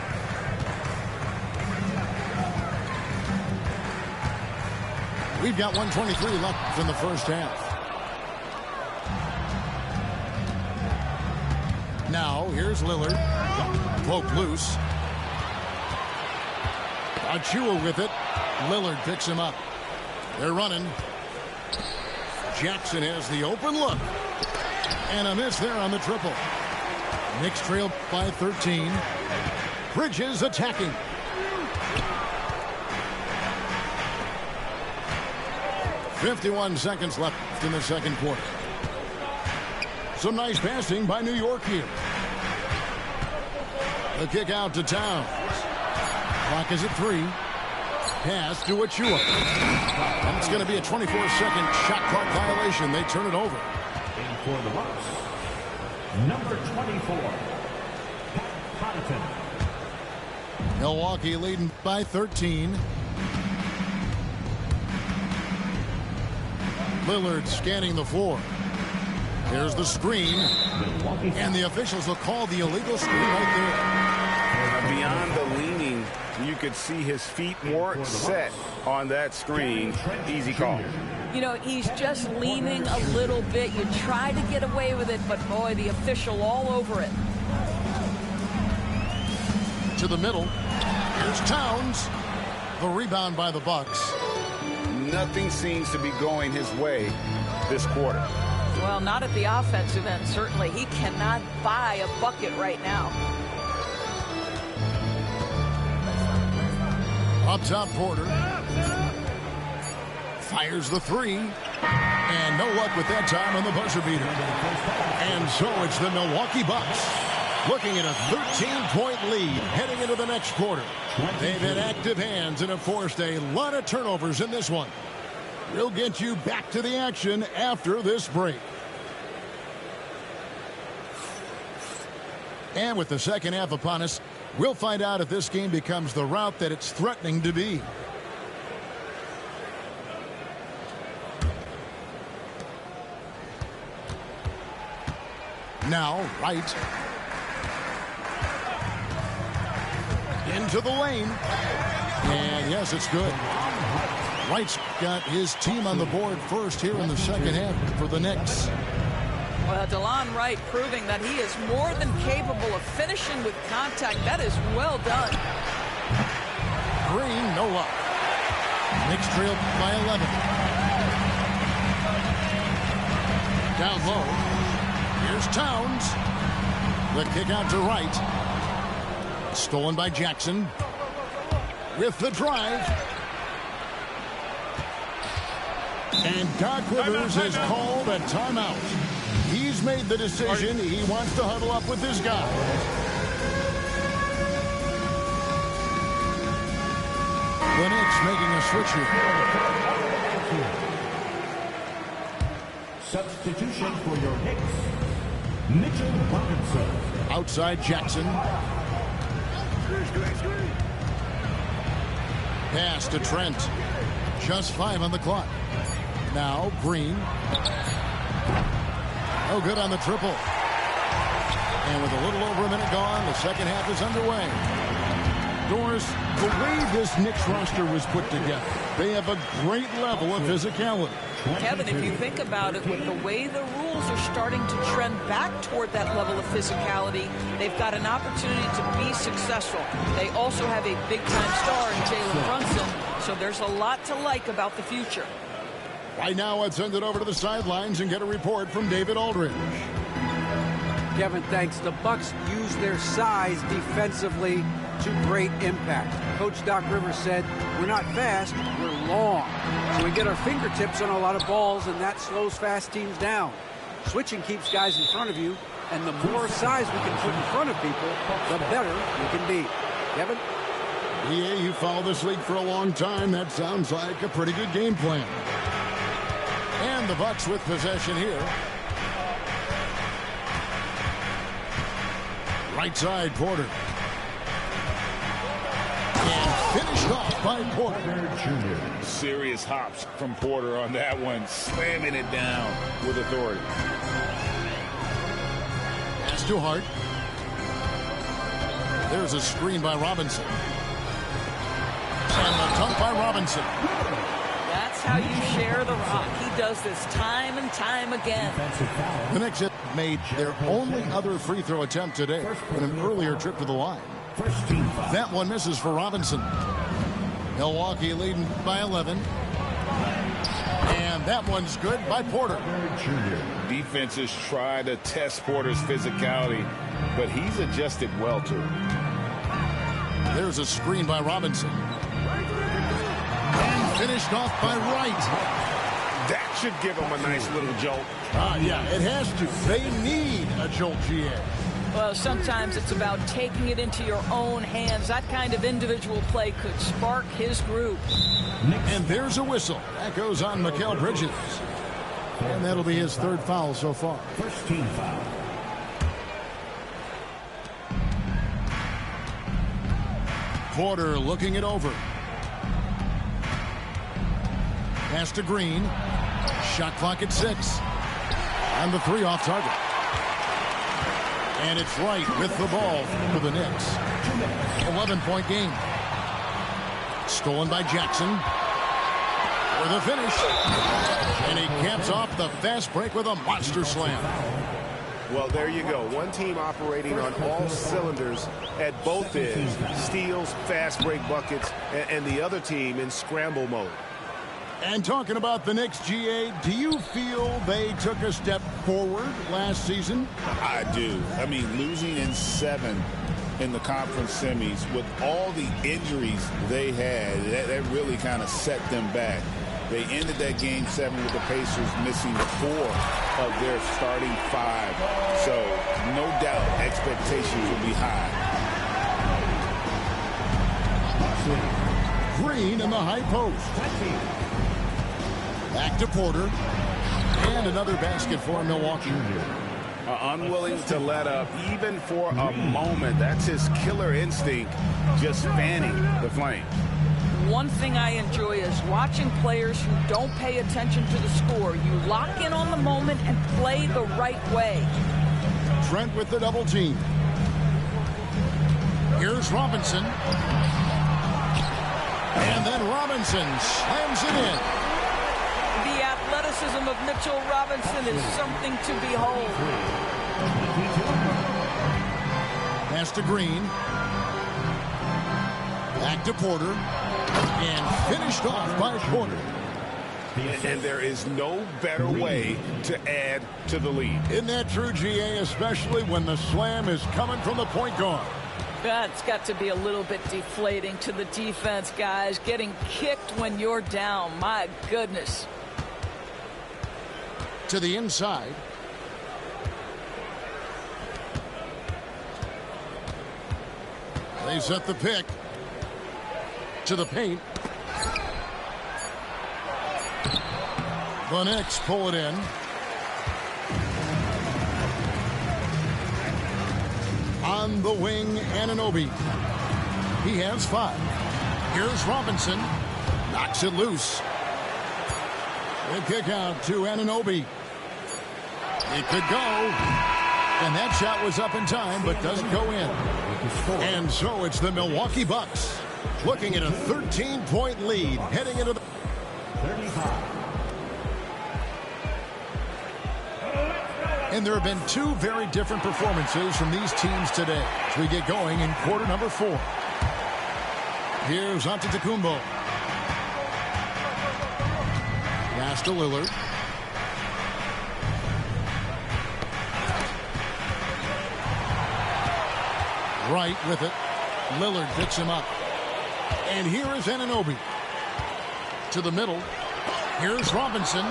We've got 1:23 left in the first half. Now, here's Lillard. Poke loose. Achiuwa with it. Lillard picks him up. They're running. Jackson has the open look. And a miss there on the triple. Knicks trail by 13. Bridges attacking. .51 seconds left in the second quarter. Some nice passing by New York here. The kick out to Towns. Clock is at 3. Pass to Achiuwa. And it's going to be a 24-second shot clock violation. They turn it over. And for the Bucks, number 24, Pat Connaughton. Milwaukee leading by 13. Lillard scanning the floor. There's the screen. And the officials will call the illegal screen right there. Beyond the leaning, you could see his feet weren't set on that screen. Easy call. You know, he's just leaning a little bit. You try to get away with it, but boy, the official all over it. To the middle. Here's Towns. The rebound by the Bucks. Nothing seems to be going his way this quarter. Well, not at the offensive end, certainly. He cannot buy a bucket right now. Up top, Porter. Fires the 3. And no luck with that time on the buzzer beater. And so it's the Milwaukee Bucks looking at a 13-point lead heading into the next quarter. They've had active hands and have forced a lot of turnovers in this one. We'll get you back to the action after this break. And with the second half upon us, we'll find out if this game becomes the route that it's threatening to be. Now, Wright. Into the lane. And yes, it's good. Wright's got his team on the board first here in the second half for the Knicks. Well, DeLon Wright proving that he is more than capable of finishing with contact. That is well done. Green, no luck. Knicks trail by 11. Down low. Here's Towns. The kick out to Wright. Stolen by Jackson. With the drive. And Doc Rivers has called a timeout. He's made the decision. He wants to huddle up with his guy. The Knicks making a switch here. Substitution for your Knicks, Mitchell Robinson. Outside Jackson. Pass to Trent. Just 5 on the clock. Now Green. No good on the triple. And with a little over a minute gone, the second half is underway. Doris, the way this Knicks roster was put together, they have a great level of physicality. Kevin, if you think about it, with the way the rules are starting to trend back toward that level of physicality, they've got an opportunity to be successful. They also have a big-time star in Jalen Brunson, so there's a lot to like about the future. Right now, let's send it over to the sidelines and get a report from David Aldridge. Kevin, thanks. The Bucks use their size defensively to great impact. Coach Doc Rivers said, we're not fast, we're long. So we get our fingertips on a lot of balls, and that slows fast teams down. Switching keeps guys in front of you, and the more size we can put in front of people, the better we can be. Kevin? Yeah, you follow this league for a long time. That sounds like a pretty good game plan. And the Bucks with possession here. Right side, Porter. And finished off by Porter Jr. Serious hops from Porter on that one, slamming it down with authority. Pass to Hart. There's a screen by Robinson. And the dunk by Robinson. That's how you share the rock. He does this time and time again. The Knicks have made their only other free throw attempt today in an earlier trip to the line. That one misses for Robinson. Milwaukee leading by 11. And that one's good by Porter. Defenses try to test Porter's physicality, but he's adjusted well to it. There's a screen by Robinson. And finished off by Wright. That should give him a nice little jolt. Yeah, it has to. They need a jolt, GA. Well, sometimes it's about taking it into your own hands. That kind of individual play could spark his group. And there's a whistle. That goes on Mikal Bridges. And that'll be his third foul so far. First team foul. Porter looking it over. Pass to Green. Shot clock at 6. And the 3 off target. And it's Wright with the ball for the Knicks. 11-point game. Stolen by Jackson. For the finish. And he caps off the fast break with a monster slam. Well, there you go. One team operating on all cylinders at both ends. Steals, fast break buckets, and the other team in scramble mode. And talking about the Knicks, GA, do you feel they took a step forward last season? I do. I mean, losing in 7 in the conference semis with all the injuries they had, that really kind of set them back. They ended that game 7 with the Pacers missing 4 of their starting 5. So, no doubt, expectations will be high. Green in the high post. Back to Porter. And another basket for Milwaukee. Unwilling to let up even for a moment. That's his killer instinct, just fanning the flame. One thing I enjoy is watching players who don't pay attention to the score. You lock in on the moment and play the right way. Trent with the double team. Here's Robinson. And then Robinson slams it in. The athleticism of Mitchell Robinson is something to behold. Pass to Green. Back to Porter. And finished off by Porter. And there is no better way to add to the lead. Isn't that true, GA, especially when the slam is coming from the point guard? That's got to be a little bit deflating to the defense, guys. Getting kicked when you're down. My goodness. To the inside. They set the pick. To the paint. The Knicks pull it in. On the wing, Anunoby. He has 5. Here's Robinson. Knocks it loose. The kick out to Anunoby. It could go. And that shot was up in time, but doesn't go in. And so it's the Milwaukee Bucks looking at a 13-point lead heading into the 35. And there have been 2 very different performances from these teams today as we get going in quarter number 4. Here's Antetokounmpo. Pass to Lillard. Right with it. Lillard picks him up. And here is Anunoby. To the middle. Here's Robinson.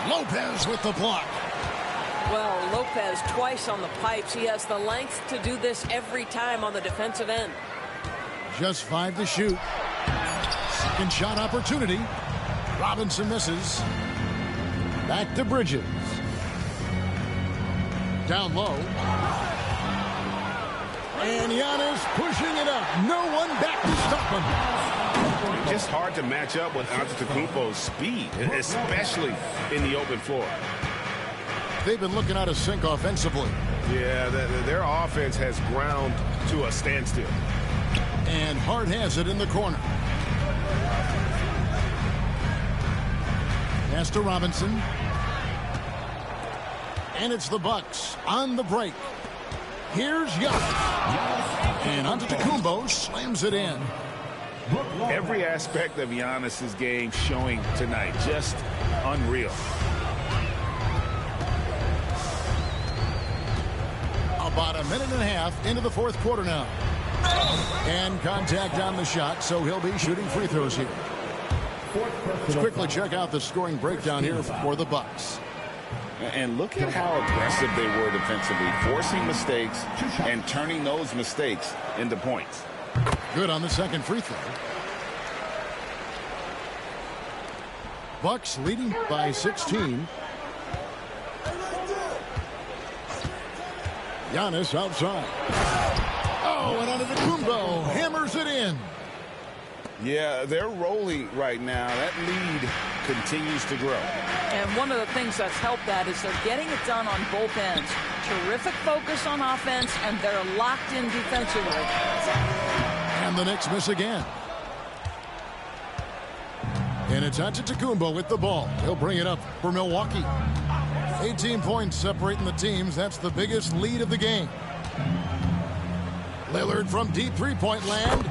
Lopez with the block. Well, Lopez twice on the pipes. He has the length to do this every time on the defensive end. Just 5 to shoot. Second shot opportunity. Robinson misses. Back to Bridges. Down low. And Giannis pushing it up. No one back to stop him. Just hard to match up with Antetokounmpo's speed, especially in the open floor. They've been looking out of sync offensively. Yeah, their offense has ground to a standstill. And Hart has it in the corner. Pass to Robinson. And it's the Bucks on the break. Here's Giannis. And Antetokounmpo slams it in. Every aspect of Giannis's game showing tonight. Just unreal. About a minute and a half into the 4th quarter now. And contact on the shot, so he'll be shooting free throws here. Let's quickly check out the scoring breakdown here for the Bucks. And look at how aggressive they were defensively, forcing mistakes and turning those mistakes into points. Good on the second free throw. Bucks leading by 16. Giannis outside. Oh, and Antetokounmpo hammers it in. Yeah, they're rolling right now. That lead continues to grow. And one of the things that's helped that is they're getting it done on both ends. Terrific focus on offense, and they're locked in defensively. And the Knicks miss again. And it's Antetokounmpo with the ball. He'll bring it up for Milwaukee. 18 points separating the teams. That's the biggest lead of the game. Lillard from deep three-point land.